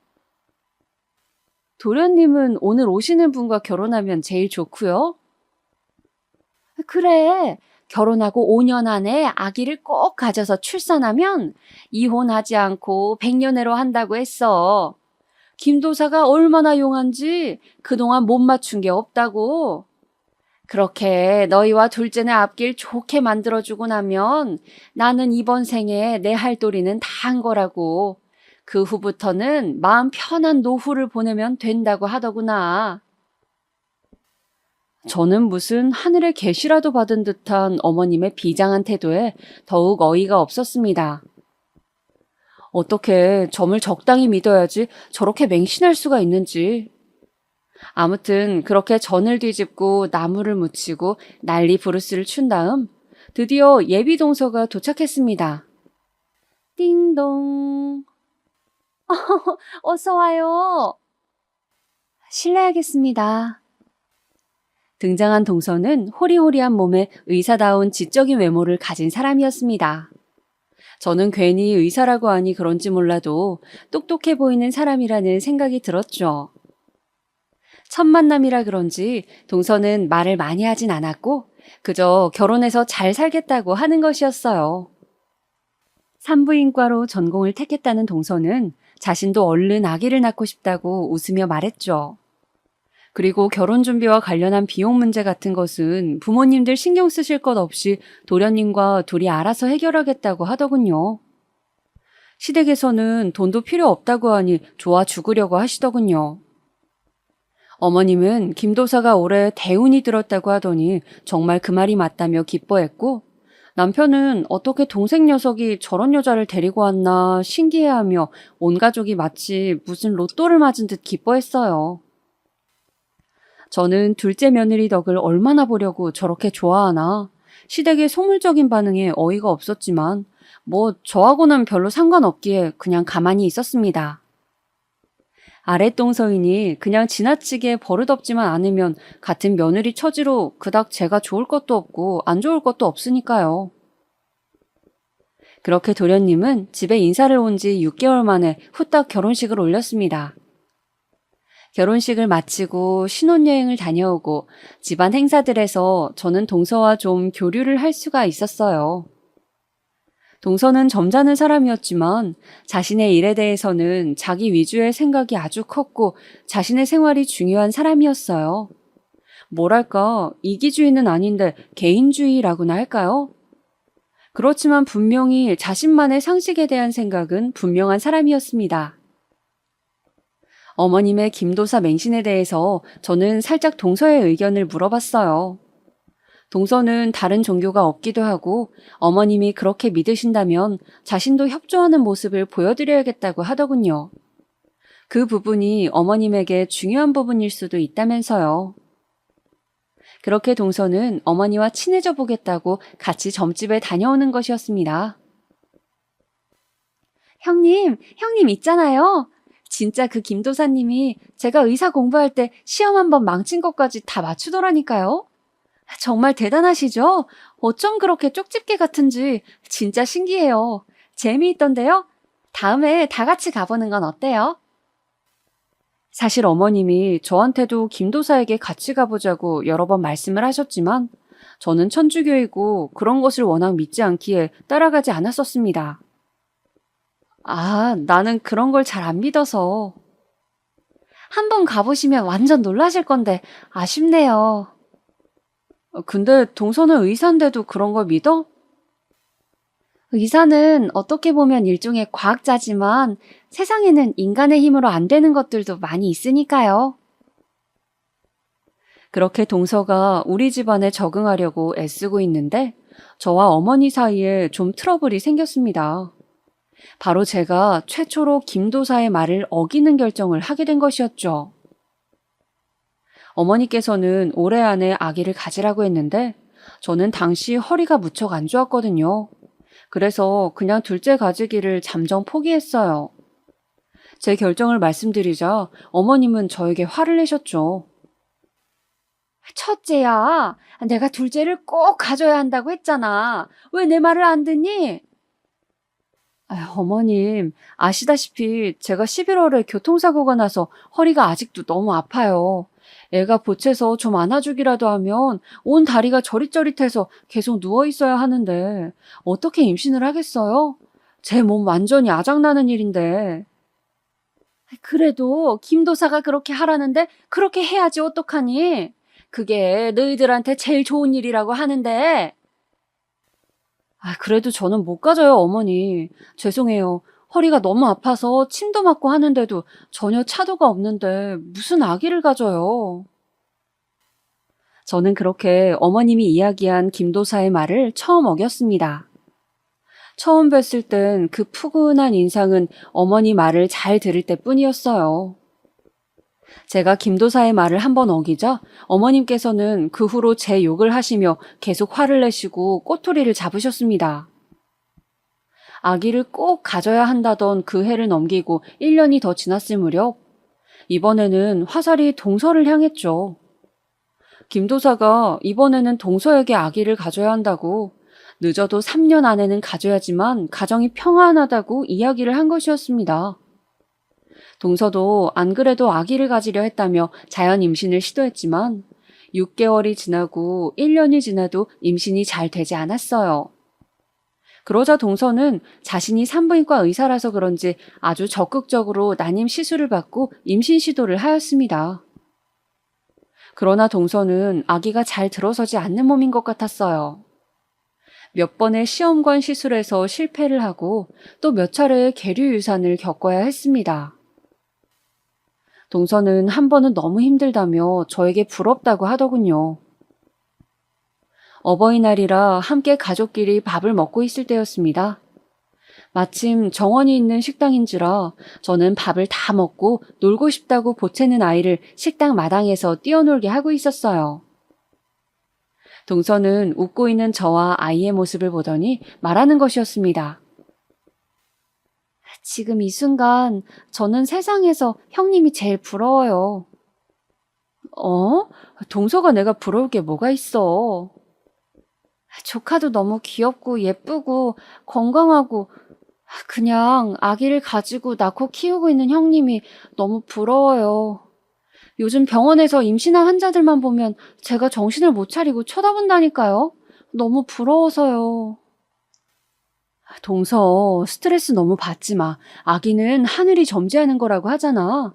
도련님은 오늘 오시는 분과 결혼하면 제일 좋고요. 그래, 결혼하고 5년 안에 아기를 꼭 가져서 출산하면 이혼하지 않고 백년해로 한다고 했어. 김도사가 얼마나 용한지 그동안 못 맞춘 게 없다고. 그렇게 너희와 둘째네 앞길 좋게 만들어주고 나면 나는 이번 생에 내 할 도리는 다 한 거라고. 그 후부터는 마음 편한 노후를 보내면 된다고 하더구나. 저는 무슨 하늘의 계시라도 받은 듯한 어머님의 비장한 태도에 더욱 어이가 없었습니다. 어떻게 점을 적당히 믿어야지 저렇게 맹신할 수가 있는지. 아무튼 그렇게 전을 뒤집고 나무를 묻히고 난리 부르스를 춘 다음 드디어 예비 동서가 도착했습니다. 띵동. 어서 와요. 실례하겠습니다. 등장한 동서는 호리호리한 몸에 의사다운 지적인 외모를 가진 사람이었습니다. 저는 괜히 의사라고 하니 그런지 몰라도 똑똑해 보이는 사람이라는 생각이 들었죠. 첫 만남이라 그런지 동서는 말을 많이 하진 않았고 그저 결혼해서 잘 살겠다고 하는 것이었어요. 산부인과로 전공을 택했다는 동서는 자신도 얼른 아기를 낳고 싶다고 웃으며 말했죠. 그리고 결혼 준비와 관련한 비용 문제 같은 것은 부모님들 신경 쓰실 것 없이 도련님과 둘이 알아서 해결하겠다고 하더군요. 시댁에서는 돈도 필요 없다고 하니 좋아 죽으려고 하시더군요. 어머님은 김도사가 올해 대운이 들었다고 하더니 정말 그 말이 맞다며 기뻐했고 남편은 어떻게 동생 녀석이 저런 여자를 데리고 왔나 신기해하며 온 가족이 마치 무슨 로또를 맞은 듯 기뻐했어요. 저는 둘째 며느리 덕을 얼마나 보려고 저렇게 좋아하나 시댁의 소물적인 반응에 어이가 없었지만 뭐 저하고는 별로 상관없기에 그냥 가만히 있었습니다. 아랫동서이니 그냥 지나치게 버릇없지만 않으면 같은 며느리 처지로 그닥 제가 좋을 것도 없고 안 좋을 것도 없으니까요. 그렇게 도련님은 집에 인사를 온 지 6개월 만에 후딱 결혼식을 올렸습니다. 결혼식을 마치고 신혼여행을 다녀오고 집안 행사들에서 저는 동서와 좀 교류를 할 수가 있었어요. 동서는 점잖은 사람이었지만 자신의 일에 대해서는 자기 위주의 생각이 아주 컸고 자신의 생활이 중요한 사람이었어요. 뭐랄까, 이기주의는 아닌데 개인주의라고나 할까요? 그렇지만 분명히 자신만의 상식에 대한 생각은 분명한 사람이었습니다. 어머님의 김도사 맹신에 대해서 저는 살짝 동서의 의견을 물어봤어요. 동서는 다른 종교가 없기도 하고 어머님이 그렇게 믿으신다면 자신도 협조하는 모습을 보여드려야겠다고 하더군요. 그 부분이 어머님에게 중요한 부분일 수도 있다면서요. 그렇게 동서는 어머니와 친해져 보겠다고 같이 점집에 다녀오는 것이었습니다. 형님 있잖아요. 진짜 그 김도사님이 제가 의사 공부할 때 시험 한 번 망친 것까지 다 맞추더라니까요. 정말 대단하시죠? 어쩜 그렇게 쪽집게 같은지 진짜 신기해요. 재미있던데요? 다음에 다 같이 가보는 건 어때요? 사실 어머님이 저한테도 김도사에게 같이 가보자고 여러 번 말씀을 하셨지만 저는 천주교이고 그런 것을 워낙 믿지 않기에 따라가지 않았었습니다. 아, 나는 그런 걸 잘 안 믿어서. 한번 가보시면 완전 놀라실 건데 아쉽네요. 근데 동서는 의사인데도 그런 걸 믿어? 의사는 어떻게 보면 일종의 과학자지만 세상에는 인간의 힘으로 안 되는 것들도 많이 있으니까요. 그렇게 동서가 우리 집안에 적응하려고 애쓰고 있는데 저와 어머니 사이에 좀 트러블이 생겼습니다. 바로 제가 최초로 김도사의 말을 어기는 결정을 하게 된 것이었죠. 어머니께서는 올해 안에 아기를 가지라고 했는데 저는 당시 허리가 무척 안 좋았거든요. 그래서 그냥 둘째 가지기를 잠정 포기했어요. 제 결정을 말씀드리자 어머님은 저에게 화를 내셨죠. 첫째야, 내가 둘째를 꼭 가져야 한다고 했잖아. 왜 내 말을 안 듣니? 어머님, 아시다시피 제가 11월에 교통사고가 나서 허리가 아직도 너무 아파요. 애가 보채서 좀 안아주기라도 하면 온 다리가 저릿저릿해서 계속 누워 있어야 하는데 어떻게 임신을 하겠어요? 제 몸 완전히 아작나는 일인데. 그래도 김도사가 그렇게 하라는데 그렇게 해야지 어떡하니? 그게 너희들한테 제일 좋은 일이라고 하는데. 그래도 저는 못 가져요, 어머니. 죄송해요. 허리가 너무 아파서 침도 맞고 하는데도 전혀 차도가 없는데 무슨 아기를 가져요. 저는 그렇게 어머님이 이야기한 김도사의 말을 처음 어겼습니다. 처음 뵀을 땐 그 푸근한 인상은 어머니 말을 잘 들을 때뿐이었어요. 제가 김도사의 말을 한번 어기자 어머님께서는 그 후로 제 욕을 하시며 계속 화를 내시고 꼬투리를 잡으셨습니다. 아기를 꼭 가져야 한다던 그 해를 넘기고 1년이 더 지났을 무렵 이번에는 화살이 동서를 향했죠. 김도사가 이번에는 동서에게 아기를 가져야 한다고 늦어도 3년 안에는 가져야지만 가정이 평안하다고 이야기를 한 것이었습니다. 동서도 안 그래도 아기를 가지려 했다며 자연 임신을 시도했지만 6개월이 지나고 1년이 지나도 임신이 잘 되지 않았어요. 그러자 동서는 자신이 산부인과 의사라서 그런지 아주 적극적으로 난임 시술을 받고 임신 시도를 하였습니다. 그러나 동서는 아기가 잘 들어서지 않는 몸인 것 같았어요. 몇 번의 시험관 시술에서 실패를 하고 또 몇 차례의 계류 유산을 겪어야 했습니다. 동서는 한 번은 너무 힘들다며 저에게 부럽다고 하더군요. 어버이날이라 함께 가족끼리 밥을 먹고 있을 때였습니다. 마침 정원이 있는 식당인지라 저는 밥을 다 먹고 놀고 싶다고 보채는 아이를 식당 마당에서 뛰어놀게 하고 있었어요. 동서는 웃고 있는 저와 아이의 모습을 보더니 말하는 것이었습니다. 지금 이 순간 저는 세상에서 형님이 제일 부러워요. 동서가 내가 부러울 게 뭐가 있어? 조카도 너무 귀엽고 예쁘고 건강하고 그냥 아기를 가지고 낳고 키우고 있는 형님이 너무 부러워요. 요즘 병원에서 임신한 환자들만 보면 제가 정신을 못 차리고 쳐다본다니까요. 너무 부러워서요. 동서, 스트레스 너무 받지 마. 아기는 하늘이 점지하는 거라고 하잖아.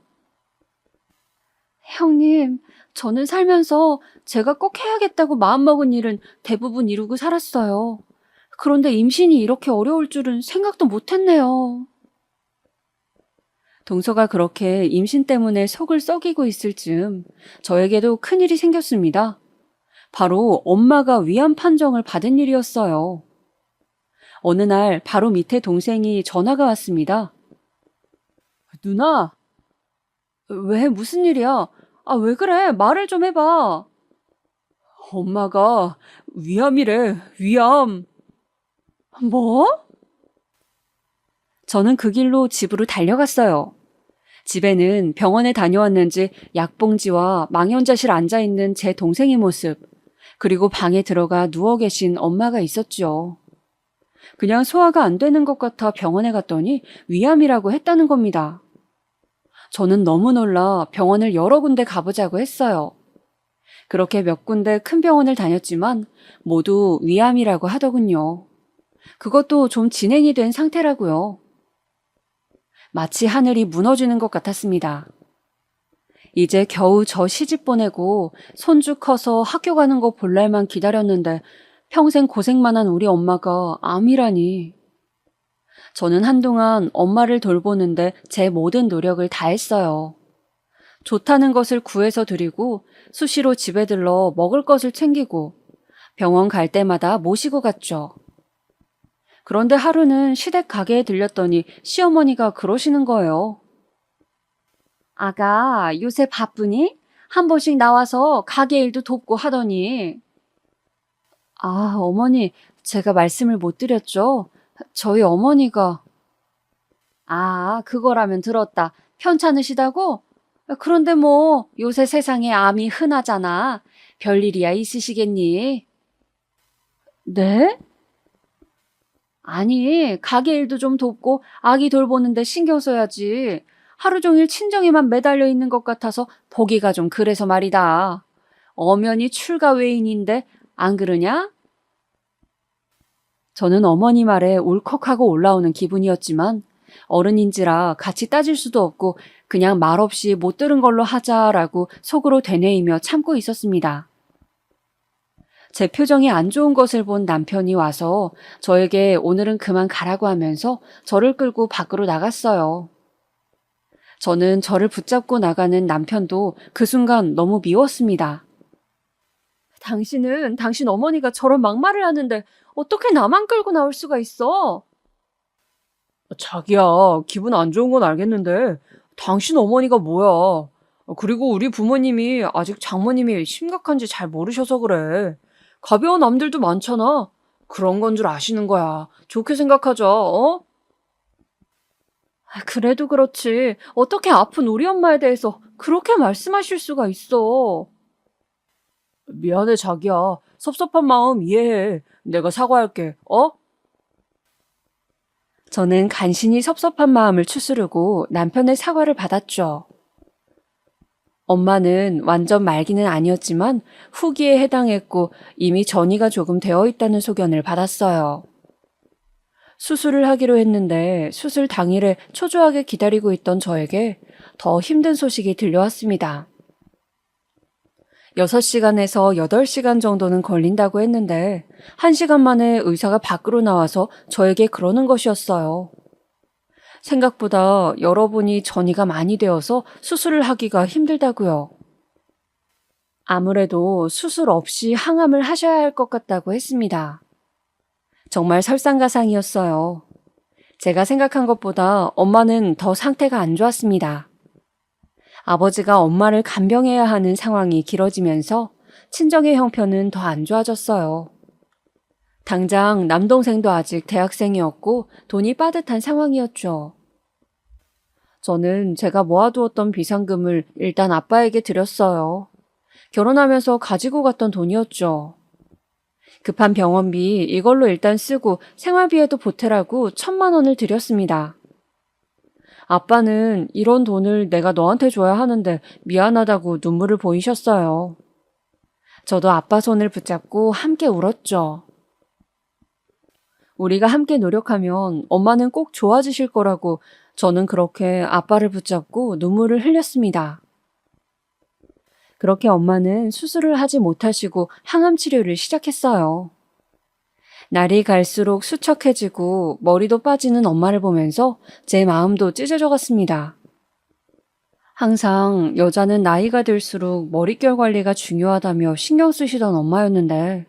형님, 저는 살면서 제가 꼭 해야겠다고 마음먹은 일은 대부분 이루고 살았어요. 그런데 임신이 이렇게 어려울 줄은 생각도 못했네요. 동서가 그렇게 임신 때문에 속을 썩이고 있을 즈음 저에게도 큰일이 생겼습니다. 바로 엄마가 위암 판정을 받은 일이었어요. 어느 날 바로 밑에 동생이 전화가 왔습니다. 누나, 왜 무슨 일이야? 왜 그래? 말을 좀 해봐. 엄마가 위암이래, 위암. 뭐? 저는 그 길로 집으로 달려갔어요. 집에는 병원에 다녀왔는지 약봉지와 망연자실 앉아있는 제 동생의 모습, 그리고 방에 들어가 누워 계신 엄마가 있었죠. 그냥 소화가 안 되는 것 같아 병원에 갔더니 위암이라고 했다는 겁니다. 저는 너무 놀라 병원을 여러 군데 가보자고 했어요. 그렇게 몇 군데 큰 병원을 다녔지만 모두 위암이라고 하더군요. 그것도 좀 진행이 된 상태라고요. 마치 하늘이 무너지는 것 같았습니다. 이제 겨우 저 시집 보내고 손주 커서 학교 가는 거 볼 날만 기다렸는데 평생 고생만 한 우리 엄마가 암이라니. 저는 한동안 엄마를 돌보는데 제 모든 노력을 다했어요. 좋다는 것을 구해서 드리고 수시로 집에 들러 먹을 것을 챙기고 병원 갈 때마다 모시고 갔죠. 그런데 하루는 시댁 가게에 들렸더니 시어머니가 그러시는 거예요. 아가, 요새 바쁘니? 한 번씩 나와서 가게 일도 돕고 하더니. 아, 어머니, 제가 말씀을 못 드렸죠? 저희 어머니가. 아, 그거라면 들었다. 편찮으시다고? 그런데 뭐 요새 세상에 암이 흔하잖아. 별일이야 있으시겠니? 네? 아니, 가게 일도 좀 돕고 아기 돌보는데 신경 써야지. 하루 종일 친정에만 매달려 있는 것 같아서 보기가 좀 그래서 말이다. 엄연히 출가 외인인데 안 그러냐? 저는 어머니 말에 울컥하고 올라오는 기분이었지만 어른인지라 같이 따질 수도 없고 그냥 말없이 못 들은 걸로 하자라고 속으로 되뇌이며 참고 있었습니다. 제 표정이 안 좋은 것을 본 남편이 와서 저에게 오늘은 그만 가라고 하면서 저를 끌고 밖으로 나갔어요. 저는 저를 붙잡고 나가는 남편도 그 순간 너무 미웠습니다. 당신은 당신 어머니가 저런 막말을 하는데 어떻게 나만 끌고 나올 수가 있어? 자기야, 기분 안 좋은 건 알겠는데 당신 어머니가 뭐야? 그리고 우리 부모님이 아직 장모님이 심각한지 잘 모르셔서 그래. 가벼운 암들도 많잖아. 그런 건 줄 아시는 거야. 좋게 생각하자, 어? 그래도 그렇지. 어떻게 아픈 우리 엄마에 대해서 그렇게 말씀하실 수가 있어? 미안해, 자기야. 섭섭한 마음 이해해. 내가 사과할게, 어? 저는 간신히 섭섭한 마음을 추스르고 남편의 사과를 받았죠. 엄마는 완전 말기는 아니었지만 후기에 해당했고 이미 전이가 조금 되어 있다는 소견을 받았어요. 수술을 하기로 했는데 수술 당일에 초조하게 기다리고 있던 저에게 더 힘든 소식이 들려왔습니다. 6시간에서 8시간 정도는 걸린다고 했는데 1시간 만에 의사가 밖으로 나와서 저에게 그러는 것이었어요. 생각보다 여러분이 전이가 많이 되어서 수술을 하기가 힘들다고요. 아무래도 수술 없이 항암을 하셔야 할 것 같다고 했습니다. 정말 설상가상이었어요. 제가 생각한 것보다 엄마는 더 상태가 안 좋았습니다. 아버지가 엄마를 간병해야 하는 상황이 길어지면서 친정의 형편은 더 안 좋아졌어요. 당장 남동생도 아직 대학생이었고 돈이 빠듯한 상황이었죠. 저는 제가 모아두었던 비상금을 일단 아빠에게 드렸어요. 결혼하면서 가지고 갔던 돈이었죠. 급한 병원비 이걸로 일단 쓰고 생활비에도 보태라고 1,000만 원을 드렸습니다. 아빠는 이런 돈을 내가 너한테 줘야 하는데 미안하다고 눈물을 보이셨어요. 저도 아빠 손을 붙잡고 함께 울었죠. 우리가 함께 노력하면 엄마는 꼭 좋아지실 거라고 저는 그렇게 아빠를 붙잡고 눈물을 흘렸습니다. 그렇게 엄마는 수술을 하지 못하시고 항암 치료를 시작했어요. 날이 갈수록 수척해지고 머리도 빠지는 엄마를 보면서 제 마음도 찢어져 갔습니다. 항상 여자는 나이가 들수록 머릿결 관리가 중요하다며 신경 쓰시던 엄마였는데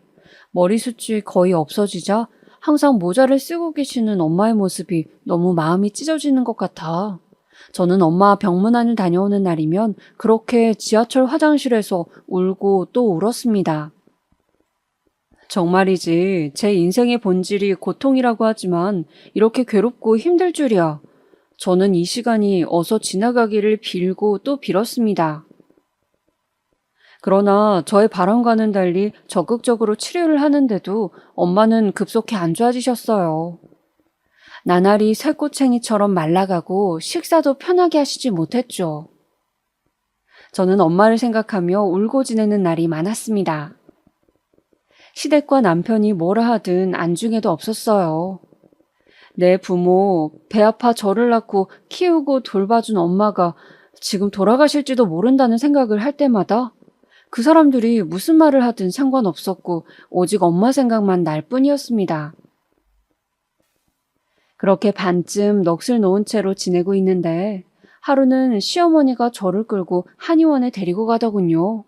머리숱이 거의 없어지자 항상 모자를 쓰고 계시는 엄마의 모습이 너무 마음이 찢어지는 것 같아. 저는 엄마 병문안을 다녀오는 날이면 그렇게 지하철 화장실에서 울고 또 울었습니다. 정말이지 제 인생의 본질이 고통이라고 하지만 이렇게 괴롭고 힘들 줄이야. 저는 이 시간이 어서 지나가기를 빌고 또 빌었습니다. 그러나 저의 바람과는 달리 적극적으로 치료를 하는데도 엄마는 급속히 안 좋아지셨어요. 나날이 쇠꼬챙이처럼 말라가고 식사도 편하게 하시지 못했죠. 저는 엄마를 생각하며 울고 지내는 날이 많았습니다. 시댁과 남편이 뭐라 하든 안중에도 없었어요. 내 부모, 배 아파 저를 낳고 키우고 돌봐준 엄마가 지금 돌아가실지도 모른다는 생각을 할 때마다 그 사람들이 무슨 말을 하든 상관없었고 오직 엄마 생각만 날 뿐이었습니다. 그렇게 반쯤 넋을 놓은 채로 지내고 있는데 하루는 시어머니가 저를 끌고 한의원에 데리고 가더군요.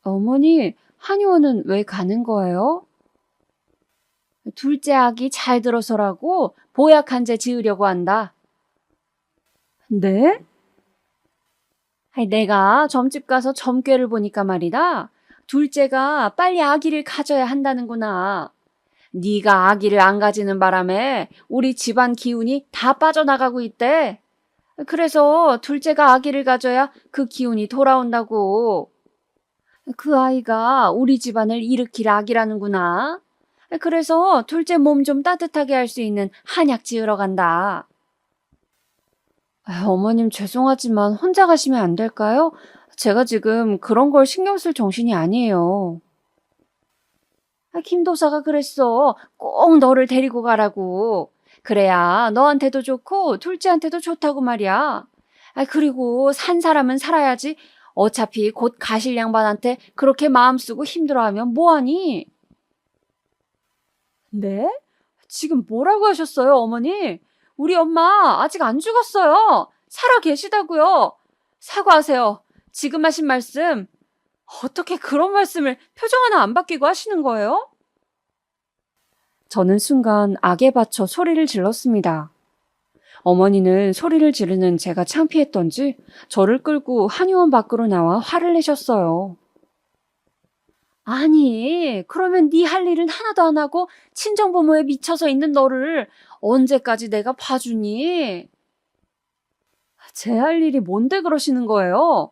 어머니, 한의원은 왜 가는 거예요? 둘째 아기 잘 들어서라고 보약 한 제 지으려고 한다. 네? 아이, 내가 점집 가서 점괘를 보니까 말이다. 둘째가 빨리 아기를 가져야 한다는구나. 네가 아기를 안 가지는 바람에 우리 집안 기운이 다 빠져나가고 있대. 그래서 둘째가 아기를 가져야 그 기운이 돌아온다고. 그 아이가 우리 집안을 일으킬 아기라는구나. 그래서 둘째 몸 좀 따뜻하게 할 수 있는 한약 지으러 간다. 어머님 죄송하지만 혼자 가시면 안 될까요? 제가 지금 그런 걸 신경 쓸 정신이 아니에요. 김도사가 그랬어. 꼭 너를 데리고 가라고. 그래야 너한테도 좋고 둘째한테도 좋다고 말이야. 그리고 산 사람은 살아야지. 어차피 곧 가실 양반한테 그렇게 마음 쓰고 힘들어하면 뭐하니? 네? 지금 뭐라고 하셨어요, 어머니? 우리 엄마 아직 안 죽었어요. 살아 계시다고요. 사과하세요. 지금 하신 말씀. 어떻게 그런 말씀을 표정 하나 안 바뀌고 하시는 거예요? 저는 순간 악에 받쳐 소리를 질렀습니다. 어머니는 소리를 지르는 제가 창피했던지 저를 끌고 한의원 밖으로 나와 화를 내셨어요. 아니, 그러면 네 할 일은 하나도 안 하고 친정부모에 미쳐서 있는 너를 언제까지 내가 봐주니? 제 할 일이 뭔데 그러시는 거예요?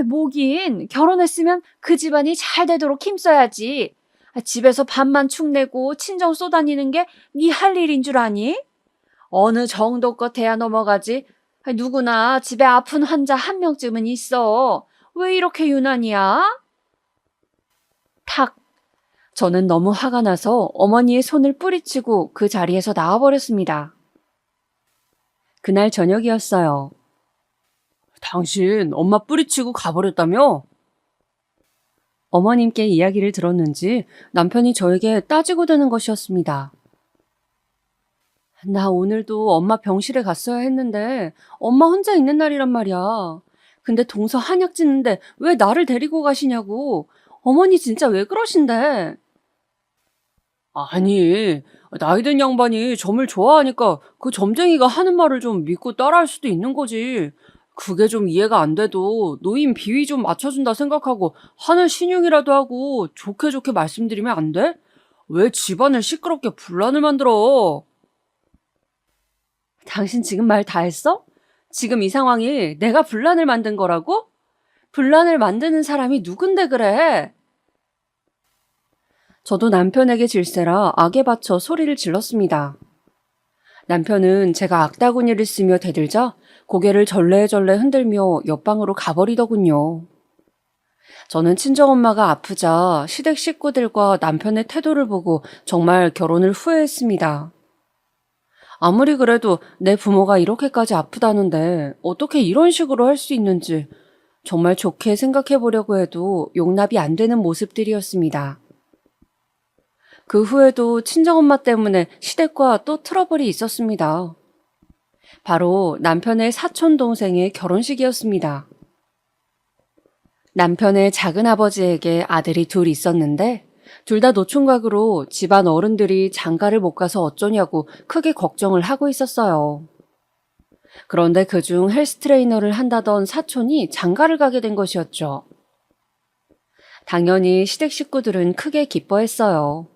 뭐긴 결혼했으면 그 집안이 잘 되도록 힘써야지. 집에서 밥만 축내고 친정 쏘다니는 게 네 할 일인 줄 아니? 어느 정도껏 돼야 넘어가지. 누구나 집에 아픈 환자 한 명쯤은 있어. 왜 이렇게 유난이야? 탁! 저는 너무 화가 나서 어머니의 손을 뿌리치고 그 자리에서 나와버렸습니다. 그날 저녁이었어요. 당신 엄마 뿌리치고 가버렸다며? 어머님께 이야기를 들었는지 남편이 저에게 따지고 드는 것이었습니다. 나 오늘도 엄마 병실에 갔어야 했는데 엄마 혼자 있는 날이란 말이야. 근데 동서 한약 짓는데 왜 나를 데리고 가시냐고. 어머니 진짜 왜 그러신데? 아니, 나이 든 양반이 점을 좋아하니까 그 점쟁이가 하는 말을 좀 믿고 따라할 수도 있는 거지. 그게 좀 이해가 안 돼도 노인 비위 좀 맞춰준다 생각하고 하는 신용이라도 하고 좋게 좋게 말씀드리면 안 돼? 왜 집안을 시끄럽게 분란을 만들어? 당신 지금 말 다 했어? 지금 이 상황이 내가 분란을 만든 거라고? 분란을 만드는 사람이 누군데 그래? 저도 남편에게 질세라 악에 받쳐 소리를 질렀습니다. 남편은 제가 악다구니를 쓰며 대들자 고개를 절레절레 흔들며 옆방으로 가버리더군요. 저는 친정엄마가 아프자 시댁 식구들과 남편의 태도를 보고 정말 결혼을 후회했습니다. 아무리 그래도 내 부모가 이렇게까지 아프다는데 어떻게 이런 식으로 할 수 있는지 정말 좋게 생각해 보려고 해도 용납이 안 되는 모습들이었습니다. 그 후에도 친정엄마 때문에 시댁과 또 트러블이 있었습니다. 바로 남편의 사촌 동생의 결혼식이었습니다. 남편의 작은아버지에게 아들이 둘 있었는데 둘 다 노총각으로 집안 어른들이 장가를 못 가서 어쩌냐고 크게 걱정을 하고 있었어요. 그런데 그중 헬스 트레이너를 한다던 사촌이 장가를 가게 된 것이었죠. 당연히 시댁 식구들은 크게 기뻐했어요.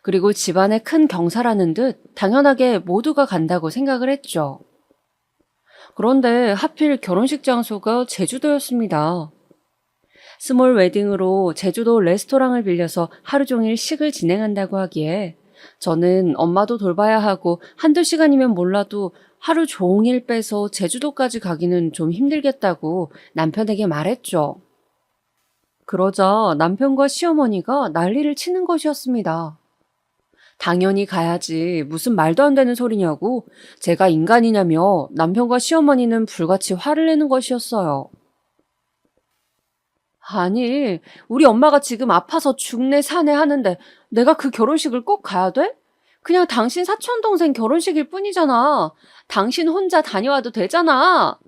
그리고 집안의 큰 경사라는 듯 당연하게 모두가 간다고 생각을 했죠. 그런데 하필 결혼식 장소가 제주도였습니다. 스몰 웨딩으로 제주도 레스토랑을 빌려서 하루 종일 식을 진행한다고 하기에 저는 엄마도 돌봐야 하고 한두 시간이면 몰라도 하루 종일 빼서 제주도까지 가기는 좀 힘들겠다고 남편에게 말했죠. 그러자 남편과 시어머니가 난리를 치는 것이었습니다. 당연히 가야지. 무슨 말도 안 되는 소리냐고. 제가 인간이냐며 남편과 시어머니는 불같이 화를 내는 것이었어요. 아니, 우리 엄마가 지금 아파서 죽네 사네 하는데 내가 그 결혼식을 꼭 가야 돼? 그냥 당신 사촌동생 결혼식일 뿐이잖아. 당신 혼자 다녀와도 되잖아.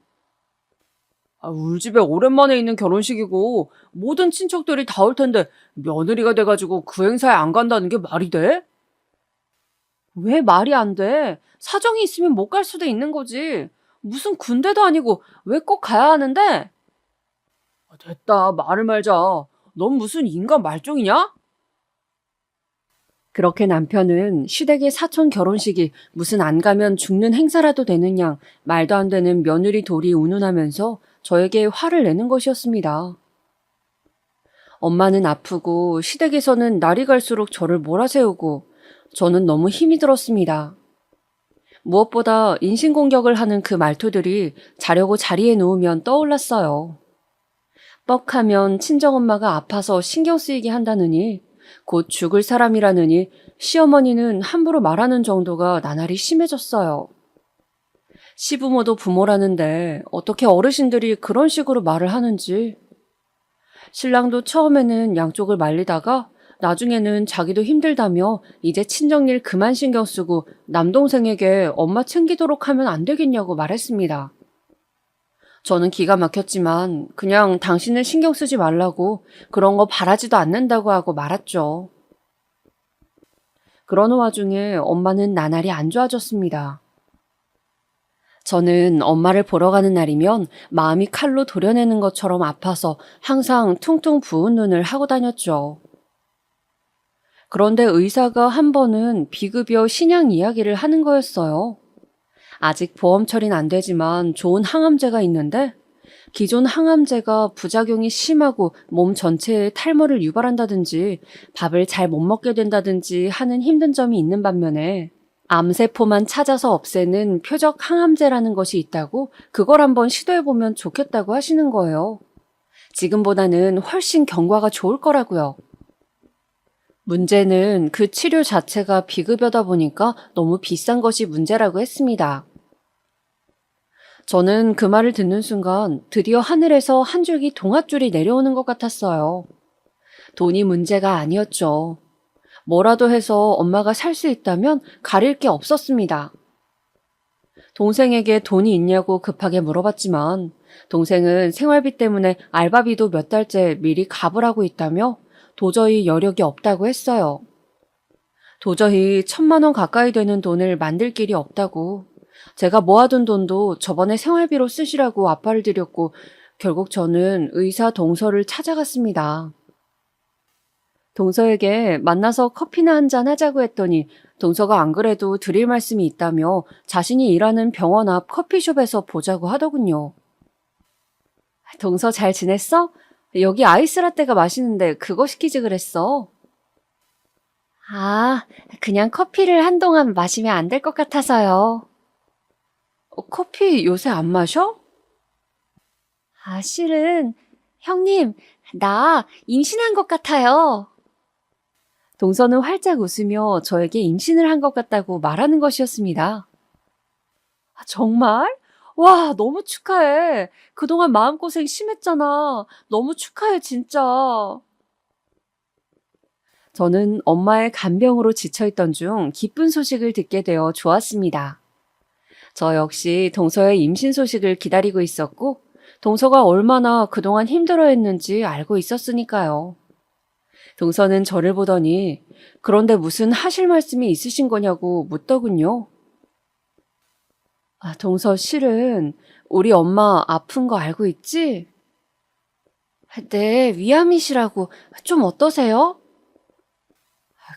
우리 집에 오랜만에 있는 결혼식이고 모든 친척들이 다 올 텐데 며느리가 돼가지고 그 행사에 안 간다는 게 말이 돼? 왜 말이 안 돼? 사정이 있으면 못 갈 수도 있는 거지. 무슨 군대도 아니고 왜 꼭 가야 하는데? 됐다, 말을 말자. 넌 무슨 인간 말종이냐? 그렇게 남편은 시댁의 사촌 결혼식이 무슨 안 가면 죽는 행사라도 되는 양 말도 안 되는 며느리 돌이 운운하면서 저에게 화를 내는 것이었습니다. 엄마는 아프고 시댁에서는 날이 갈수록 저를 몰아세우고 저는 너무 힘이 들었습니다. 무엇보다 인신공격을 하는 그 말투들이 자려고 자리에 누우면 떠올랐어요. 뻑하면 친정엄마가 아파서 신경 쓰이게 한다느니 곧 죽을 사람이라느니 시어머니는 함부로 말하는 정도가 나날이 심해졌어요. 시부모도 부모라는데 어떻게 어르신들이 그런 식으로 말을 하는지. 신랑도 처음에는 양쪽을 말리다가 나중에는 자기도 힘들다며 이제 친정일 그만 신경 쓰고 남동생에게 엄마 챙기도록 하면 안 되겠냐고 말했습니다. 저는 기가 막혔지만 그냥 당신은 신경 쓰지 말라고 그런 거 바라지도 않는다고 하고 말았죠. 그러는 와중에 엄마는 나날이 안 좋아졌습니다. 저는 엄마를 보러 가는 날이면 마음이 칼로 도려내는 것처럼 아파서 항상 퉁퉁 부은 눈을 하고 다녔죠. 그런데 의사가 한 번은 비급여 신약 이야기를 하는 거였어요. 아직 보험 처리는 안 되지만 좋은 항암제가 있는데 기존 항암제가 부작용이 심하고 몸 전체에 탈모를 유발한다든지 밥을 잘 못 먹게 된다든지 하는 힘든 점이 있는 반면에 암세포만 찾아서 없애는 표적 항암제라는 것이 있다고 그걸 한번 시도해보면 좋겠다고 하시는 거예요. 지금보다는 훨씬 경과가 좋을 거라고요. 문제는 그 치료 자체가 비급여다 보니까 너무 비싼 것이 문제라고 했습니다. 저는 그 말을 듣는 순간 드디어 하늘에서 한 줄기 동아줄이 내려오는 것 같았어요. 돈이 문제가 아니었죠. 뭐라도 해서 엄마가 살 수 있다면 가릴 게 없었습니다. 동생에게 돈이 있냐고 급하게 물어봤지만 동생은 생활비 때문에 알바비도 몇 달째 미리 값을 하고 있다며 도저히 여력이 없다고 했어요. 도저히 1,000만 원 가까이 되는 돈을 만들 길이 없다고. 제가 모아둔 돈도 저번에 생활비로 쓰시라고 아빠를 드렸고 결국 저는 의사 동서를 찾아갔습니다. 동서에게 만나서 커피나 한잔 하자고 했더니 동서가 안 그래도 드릴 말씀이 있다며 자신이 일하는 병원 앞 커피숍에서 보자고 하더군요. 동서 잘 지냈어? 여기 아이스라떼가 맛있는데 그거 시키지 그랬어. 아, 그냥 커피를 한동안 마시면 안 될 것 같아서요. 커피 요새 안 마셔? 실은 형님, 나 임신한 것 같아요. 동서는 활짝 웃으며 저에게 임신을 한 것 같다고 말하는 것이었습니다. 정말? 와, 너무 축하해. 그동안 마음고생 심했잖아. 너무 축하해, 진짜. 저는 엄마의 간병으로 지쳐있던 중 기쁜 소식을 듣게 되어 좋았습니다. 저 역시 동서의 임신 소식을 기다리고 있었고 동서가 얼마나 그동안 힘들어했는지 알고 있었으니까요. 동서는 저를 보더니 그런데 무슨 하실 말씀이 있으신 거냐고 묻더군요. 동서 실은 우리 엄마 아픈 거 알고 있지? 네, 위암이시라고. 좀 어떠세요?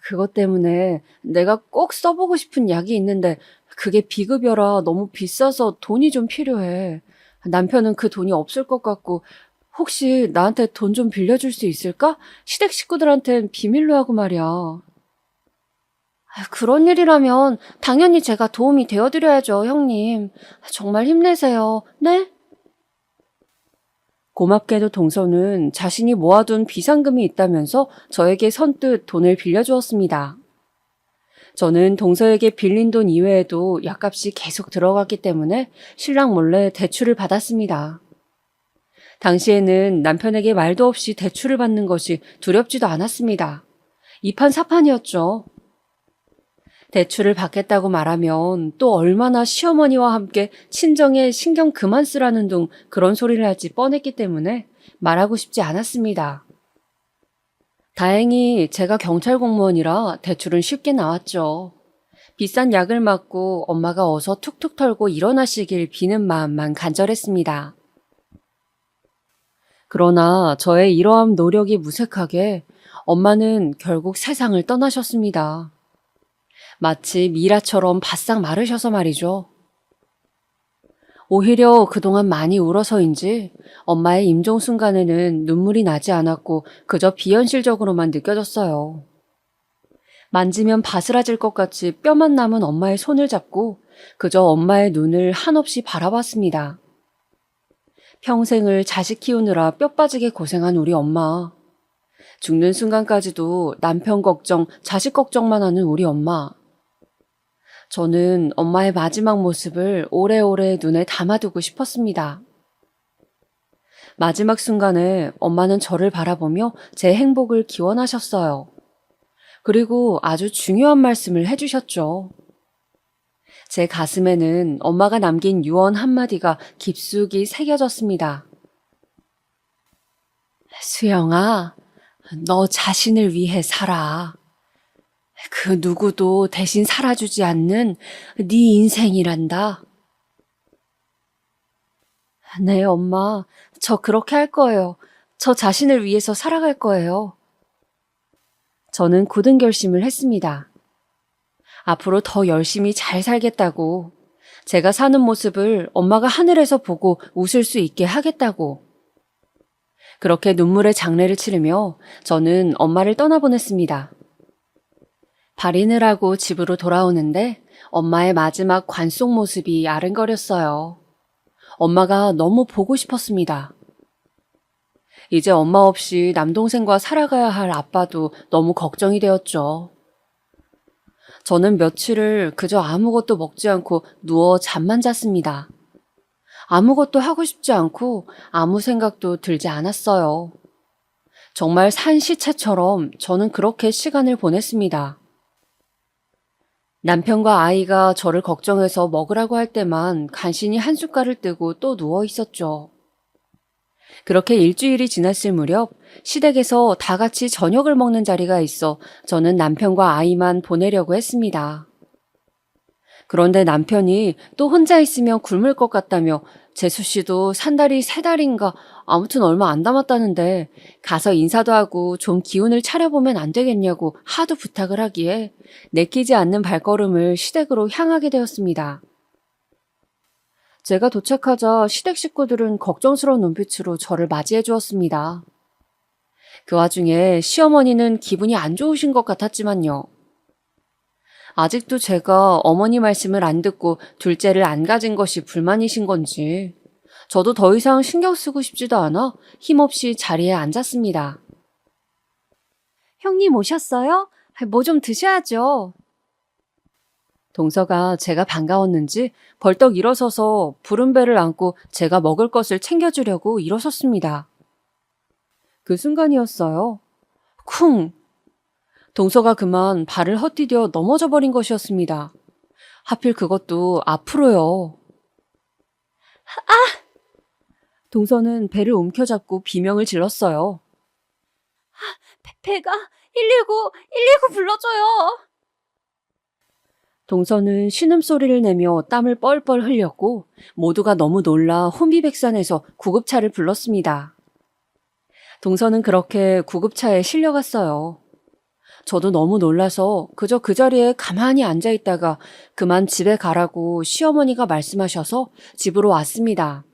그것 때문에 내가 꼭 써보고 싶은 약이 있는데 그게 비급여라 너무 비싸서 돈이 좀 필요해. 남편은 그 돈이 없을 것 같고 혹시 나한테 돈 좀 빌려줄 수 있을까? 시댁 식구들한텐 비밀로 하고 말이야. 그런 일이라면 당연히 제가 도움이 되어드려야죠, 형님. 정말 힘내세요. 네? 고맙게도 동서는 자신이 모아둔 비상금이 있다면서 저에게 선뜻 돈을 빌려주었습니다. 저는 동서에게 빌린 돈 이외에도 약값이 계속 들어갔기 때문에 신랑 몰래 대출을 받았습니다. 당시에는 남편에게 말도 없이 대출을 받는 것이 두렵지도 않았습니다. 이판사판이었죠. 대출을 받겠다고 말하면 또 얼마나 시어머니와 함께 친정에 신경 그만 쓰라는 둥 그런 소리를 할지 뻔했기 때문에 말하고 싶지 않았습니다. 다행히 제가 경찰 공무원이라 대출은 쉽게 나왔죠. 비싼 약을 맞고 엄마가 어서 툭툭 털고 일어나시길 비는 마음만 간절했습니다. 그러나 저의 이러한 노력이 무색하게 엄마는 결국 세상을 떠나셨습니다. 마치 미라처럼 바싹 마르셔서 말이죠. 오히려 그동안 많이 울어서인지 엄마의 임종 순간에는 눈물이 나지 않았고 그저 비현실적으로만 느껴졌어요. 만지면 바스라질 것 같이 뼈만 남은 엄마의 손을 잡고 그저 엄마의 눈을 한없이 바라봤습니다. 평생을 자식 키우느라 뼈 빠지게 고생한 우리 엄마. 죽는 순간까지도 남편 걱정, 자식 걱정만 하는 우리 엄마. 저는 엄마의 마지막 모습을 오래오래 눈에 담아두고 싶었습니다. 마지막 순간에 엄마는 저를 바라보며 제 행복을 기원하셨어요. 그리고 아주 중요한 말씀을 해주셨죠. 제 가슴에는 엄마가 남긴 유언 한마디가 깊숙이 새겨졌습니다. 수영아, 너 자신을 위해 살아. 그 누구도 대신 살아주지 않는 네 인생이란다. 네, 엄마. 저 그렇게 할 거예요. 저 자신을 위해서 살아갈 거예요. 저는 굳은 결심을 했습니다. 앞으로 더 열심히 잘 살겠다고. 제가 사는 모습을 엄마가 하늘에서 보고 웃을 수 있게 하겠다고. 그렇게 눈물의 장례를 치르며 저는 엄마를 떠나보냈습니다. 발인을 하고 집으로 돌아오는데 엄마의 마지막 관속 모습이 아른거렸어요. 엄마가 너무 보고 싶었습니다. 이제 엄마 없이 남동생과 살아가야 할 아빠도 너무 걱정이 되었죠. 저는 며칠을 그저 아무것도 먹지 않고 누워 잠만 잤습니다. 아무것도 하고 싶지 않고 아무 생각도 들지 않았어요. 정말 산 시체처럼 저는 그렇게 시간을 보냈습니다. 남편과 아이가 저를 걱정해서 먹으라고 할 때만 간신히 한숟갈을 뜨고 또 누워 있었죠. 그렇게 일주일이 지났을 무렵 시댁에서 다 같이 저녁을 먹는 자리가 있어 저는 남편과 아이만 보내려고 했습니다. 그런데 남편이 또 혼자 있으면 굶을 것 같다며 재수 씨도 산 달이 3달인가 아무튼 얼마 안 남았다는데 가서 인사도 하고 좀 기운을 차려보면 안 되겠냐고 하도 부탁을 하기에 내키지 않는 발걸음을 시댁으로 향하게 되었습니다. 제가 도착하자 시댁 식구들은 걱정스러운 눈빛으로 저를 맞이해 주었습니다. 그 와중에 시어머니는 기분이 안 좋으신 것 같았지만요. 아직도 제가 어머니 말씀을 안 듣고 둘째를 안 가진 것이 불만이신 건지 저도 더 이상 신경 쓰고 싶지도 않아 힘없이 자리에 앉았습니다. 형님 오셨어요? 뭐 좀 드셔야죠. 동서가 제가 반가웠는지 벌떡 일어서서 부른 배를 안고 제가 먹을 것을 챙겨주려고 일어섰습니다. 그 순간이었어요. 쿵! 동서가 그만 발을 헛디뎌 넘어져 버린 것이었습니다. 하필 그것도 앞으로요. 동서는 배를 움켜잡고 비명을 질렀어요. 배가 119 불러줘요. 동서는 신음소리를 내며 땀을 뻘뻘 흘렸고 모두가 너무 놀라 혼비백산해서 구급차를 불렀습니다. 동서는 그렇게 구급차에 실려갔어요. 저도 너무 놀라서 그저 그 자리에 가만히 앉아 있다가 그만 집에 가라고 시어머니가 말씀하셔서 집으로 왔습니다.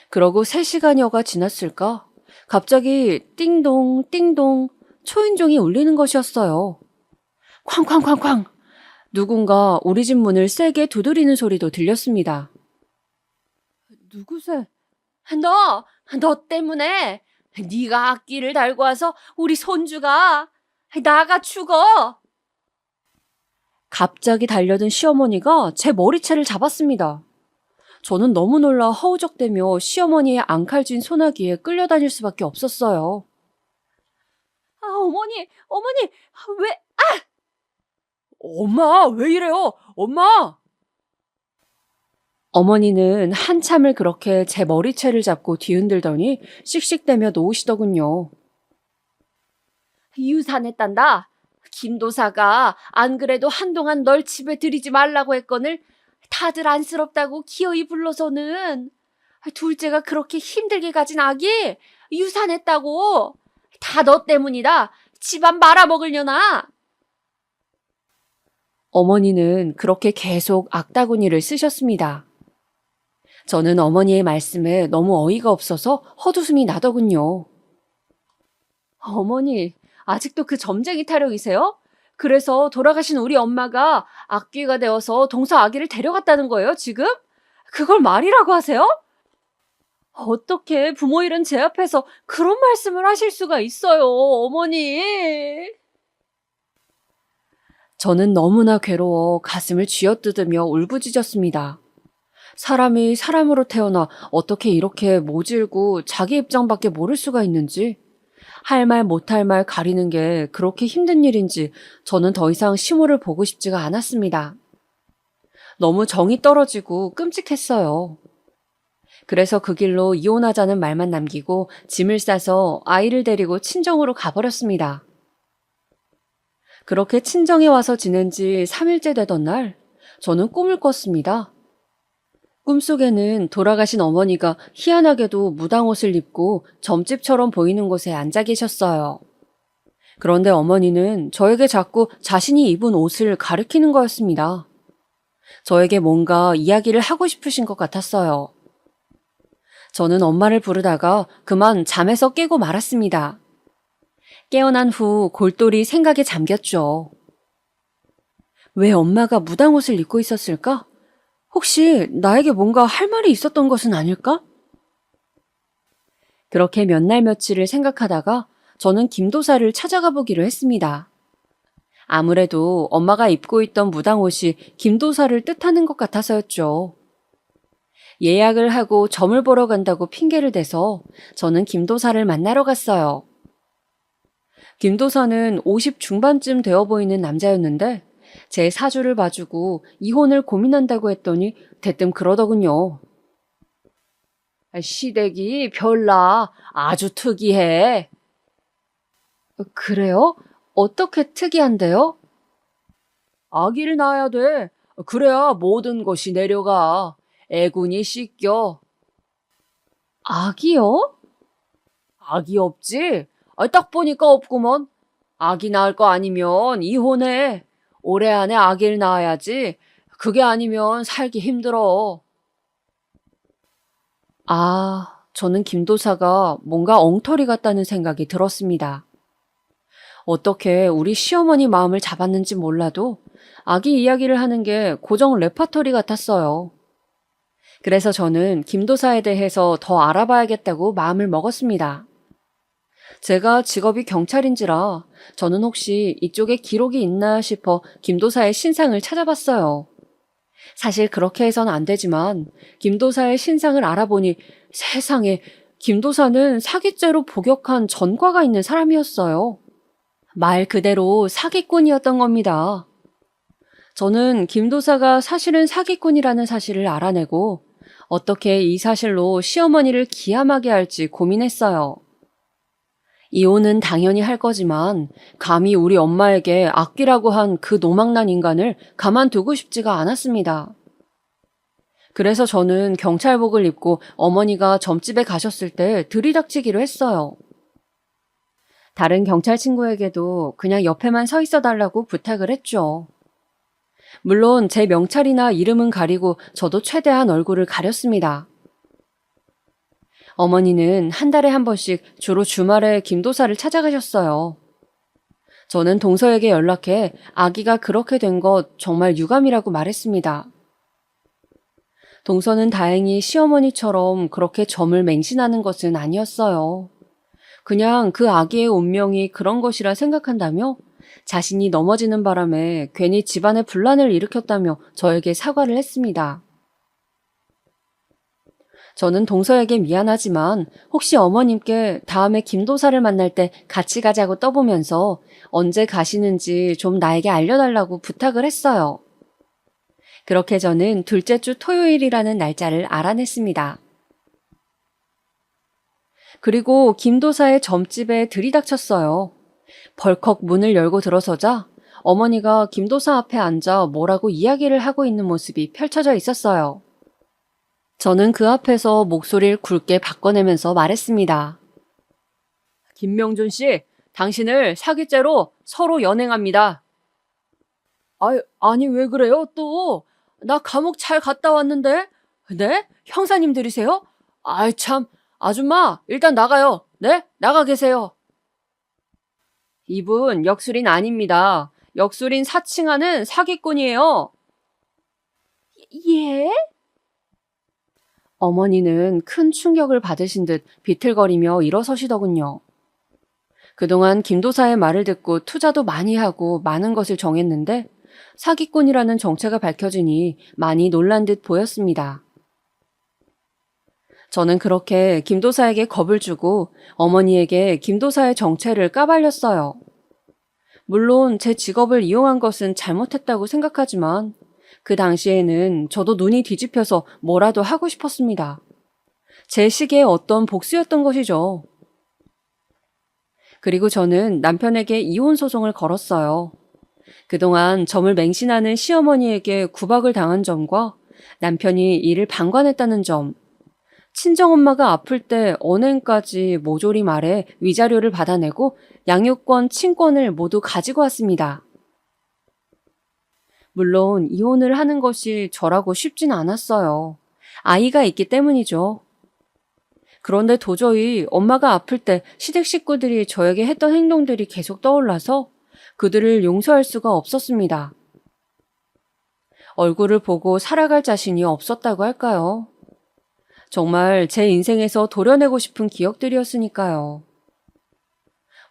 그러고 3시간여가 지났을까? 갑자기 띵동 띵동 초인종이 울리는 것이었어요. 쾅쾅쾅쾅! 누군가 우리 집 문을 세게 두드리는 소리도 들렸습니다. 누구세? 너 때문에 네가 악기를 달고 와서 우리 손주가 나가 죽어. 갑자기 달려든 시어머니가 제 머리채를 잡았습니다. 저는 너무 놀라 허우적대며 시어머니의 앙칼진 소나기에 끌려다닐 수밖에 없었어요. 어머니, 왜? 엄마, 왜 이래요? 엄마! 어머니는 한참을 그렇게 제 머리채를 잡고 뒤흔들더니 씩씩대며 놓으시더군요. 유산했단다. 김도사가 안 그래도 한동안 널 집에 들이지 말라고 했거늘 다들 안쓰럽다고 기어이 불러서는 둘째가 그렇게 힘들게 가진 아기 유산했다고. 다 너 때문이다. 집안 말아먹으려나. 어머니는 그렇게 계속 악다구니를 쓰셨습니다. 저는 어머니의 말씀에 너무 어이가 없어서 헛웃음이 나더군요. 어머니, 아직도 그 점쟁이 타령이세요? 그래서 돌아가신 우리 엄마가 악귀가 되어서 동서 아기를 데려갔다는 거예요, 지금? 그걸 말이라고 하세요? 어떻게 부모 잃은 제 앞에서 그런 말씀을 하실 수가 있어요, 어머니. 저는 너무나 괴로워 가슴을 쥐어뜯으며 울부짖었습니다. 사람이 사람으로 태어나 어떻게 이렇게 모질고 자기 입장밖에 모를 수가 있는지, 할 말 못할 말 가리는 게 그렇게 힘든 일인지 저는 더 이상 시모를 보고 싶지가 않았습니다. 너무 정이 떨어지고 끔찍했어요. 그래서 그 길로 이혼하자는 말만 남기고 짐을 싸서 아이를 데리고 친정으로 가버렸습니다. 그렇게 친정에 와서 지낸 지 3일째 되던 날, 저는 꿈을 꿨습니다. 꿈속에는 돌아가신 어머니가 희한하게도 무당옷을 입고 점집처럼 보이는 곳에 앉아 계셨어요. 그런데 어머니는 저에게 자꾸 자신이 입은 옷을 가리키는 거였습니다. 저에게 뭔가 이야기를 하고 싶으신 것 같았어요. 저는 엄마를 부르다가 그만 잠에서 깨고 말았습니다. 깨어난 후 골똘히 생각에 잠겼죠. 왜 엄마가 무당옷을 입고 있었을까? 혹시 나에게 뭔가 할 말이 있었던 것은 아닐까? 그렇게 몇 날 며칠을 생각하다가 저는 김도사를 찾아가 보기로 했습니다. 아무래도 엄마가 입고 있던 무당옷이 김도사를 뜻하는 것 같아서였죠. 예약을 하고 점을 보러 간다고 핑계를 대서 저는 김도사를 만나러 갔어요. 김도사는 50 중반쯤 되어 보이는 남자였는데 제 사주를 봐주고 이혼을 고민한다고 했더니 대뜸 그러더군요. 시댁이 별나 아주 특이해. 그래요? 어떻게 특이한데요? 아기를 낳아야 돼. 그래야 모든 것이 내려가. 애군이 씻겨. 아기요? 아기 없지? 딱 보니까 없구먼. 아기 낳을 거 아니면 이혼해. 올해 안에 아기를 낳아야지. 그게 아니면 살기 힘들어. 저는 김도사가 뭔가 엉터리 같다는 생각이 들었습니다. 어떻게 우리 시어머니 마음을 잡았는지 몰라도 아기 이야기를 하는 게 고정 레퍼토리 같았어요. 그래서 저는 김도사에 대해서 더 알아봐야겠다고 마음을 먹었습니다. 제가 직업이 경찰인지라 저는 혹시 이쪽에 기록이 있나 싶어 김도사의 신상을 찾아봤어요. 사실 그렇게 해서는 안 되지만 김도사의 신상을 알아보니 세상에 김도사는 사기죄로 복역한 전과가 있는 사람이었어요. 말 그대로 사기꾼이었던 겁니다. 저는 김도사가 사실은 사기꾼이라는 사실을 알아내고 어떻게 이 사실로 시어머니를 기함하게 할지 고민했어요. 이혼은 당연히 할 거지만 감히 우리 엄마에게 악귀라고 한 그 노망난 인간을 가만두고 싶지가 않았습니다. 그래서 저는 경찰복을 입고 어머니가 점집에 가셨을 때 들이닥치기로 했어요. 다른 경찰 친구에게도 그냥 옆에만 서 있어 달라고 부탁을 했죠. 물론 제 명찰이나 이름은 가리고 저도 최대한 얼굴을 가렸습니다. 어머니는 한 달에 한 번씩 주로 주말에 김도사를 찾아가셨어요. 저는 동서에게 연락해 아기가 그렇게 된 것 정말 유감이라고 말했습니다. 동서는 다행히 시어머니처럼 그렇게 점을 맹신하는 것은 아니었어요. 그냥 그 아기의 운명이 그런 것이라 생각한다며 자신이 넘어지는 바람에 괜히 집안에 분란을 일으켰다며 저에게 사과를 했습니다. 저는 동서에게 미안하지만 혹시 어머님께 다음에 김도사를 만날 때 같이 가자고 떠보면서 언제 가시는지 좀 나에게 알려달라고 부탁을 했어요. 그렇게 저는 둘째 주 토요일이라는 날짜를 알아냈습니다. 그리고 김도사의 점집에 들이닥쳤어요. 벌컥 문을 열고 들어서자 어머니가 김도사 앞에 앉아 뭐라고 이야기를 하고 있는 모습이 펼쳐져 있었어요. 저는 그 앞에서 목소리를 굵게 바꿔내면서 말했습니다. 김명준 씨, 당신을 사기죄로 서로 연행합니다. 아니 왜 그래요 또? 나 감옥 잘 갔다 왔는데? 네? 형사님들이세요? 아이 참, 아줌마 일단 나가요. 네? 나가 계세요. 이분 역술인 아닙니다. 역술인 사칭하는 사기꾼이에요. 예? 어머니는 큰 충격을 받으신 듯 비틀거리며 일어서시더군요. 그동안 김도사의 말을 듣고 투자도 많이 하고 많은 것을 정했는데 사기꾼이라는 정체가 밝혀지니 많이 놀란 듯 보였습니다. 저는 그렇게 김도사에게 겁을 주고 어머니에게 김도사의 정체를 까발렸어요. 물론 제 직업을 이용한 것은 잘못했다고 생각하지만 그 당시에는 저도 눈이 뒤집혀서 뭐라도 하고 싶었습니다. 제 시기에 어떤 복수였던 것이죠. 그리고 저는 남편에게 이혼 소송을 걸었어요. 그동안 점을 맹신하는 시어머니에게 구박을 당한 점과 남편이 이를 방관했다는 점, 친정엄마가 아플 때 언행까지 모조리 말해 위자료를 받아내고 양육권, 친권을 모두 가지고 왔습니다. 물론 이혼을 하는 것이 저라고 쉽진 않았어요. 아이가 있기 때문이죠. 그런데 도저히 엄마가 아플 때 시댁 식구들이 저에게 했던 행동들이 계속 떠올라서 그들을 용서할 수가 없었습니다. 얼굴을 보고 살아갈 자신이 없었다고 할까요? 정말 제 인생에서 도려내고 싶은 기억들이었으니까요.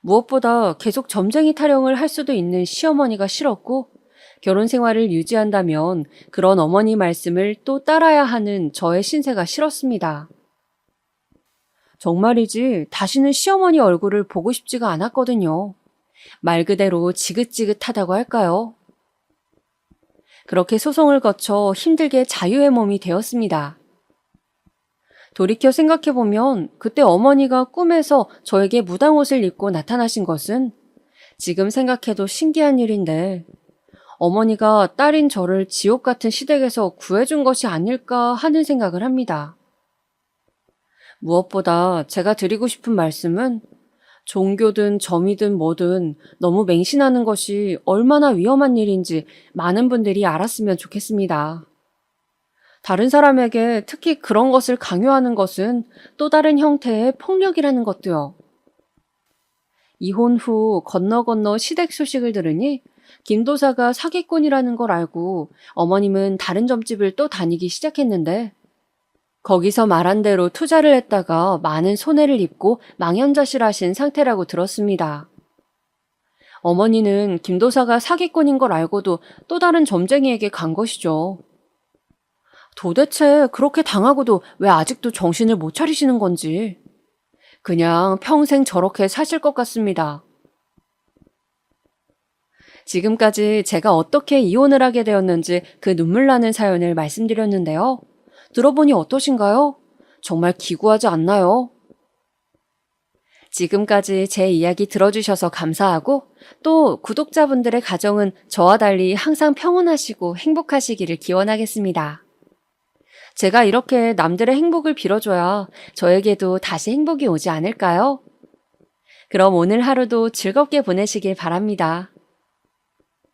무엇보다 계속 점쟁이 타령을 할 수도 있는 시어머니가 싫었고 결혼 생활을 유지한다면 그런 어머니 말씀을 또 따라야 하는 저의 신세가 싫었습니다. 정말이지 다시는 시어머니 얼굴을 보고 싶지가 않았거든요. 말 그대로 지긋지긋하다고 할까요? 그렇게 소송을 거쳐 힘들게 자유의 몸이 되었습니다. 돌이켜 생각해보면 그때 어머니가 꿈에서 저에게 무당옷을 입고 나타나신 것은 지금 생각해도 신기한 일인데 어머니가 딸인 저를 지옥 같은 시댁에서 구해준 것이 아닐까 하는 생각을 합니다. 무엇보다 제가 드리고 싶은 말씀은 종교든 점이든 뭐든 너무 맹신하는 것이 얼마나 위험한 일인지 많은 분들이 알았으면 좋겠습니다. 다른 사람에게 특히 그런 것을 강요하는 것은 또 다른 형태의 폭력이라는 것도요. 이혼 후 건너 시댁 소식을 들으니 김도사가 사기꾼이라는 걸 알고 어머님은 다른 점집을 또 다니기 시작했는데 거기서 말한 대로 투자를 했다가 많은 손해를 입고 망연자실하신 상태라고 들었습니다. 어머니는 김도사가 사기꾼인 걸 알고도 또 다른 점쟁이에게 간 것이죠. 도대체 그렇게 당하고도 왜 아직도 정신을 못 차리시는 건지 그냥 평생 저렇게 사실 것 같습니다. 지금까지 제가 어떻게 이혼을 하게 되었는지 그 눈물 나는 사연을 말씀드렸는데요. 들어보니 어떠신가요? 정말 기구하지 않나요? 지금까지 제 이야기 들어주셔서 감사하고 또 구독자분들의 가정은 저와 달리 항상 평온하시고 행복하시기를 기원하겠습니다. 제가 이렇게 남들의 행복을 빌어줘야 저에게도 다시 행복이 오지 않을까요? 그럼 오늘 하루도 즐겁게 보내시길 바랍니다.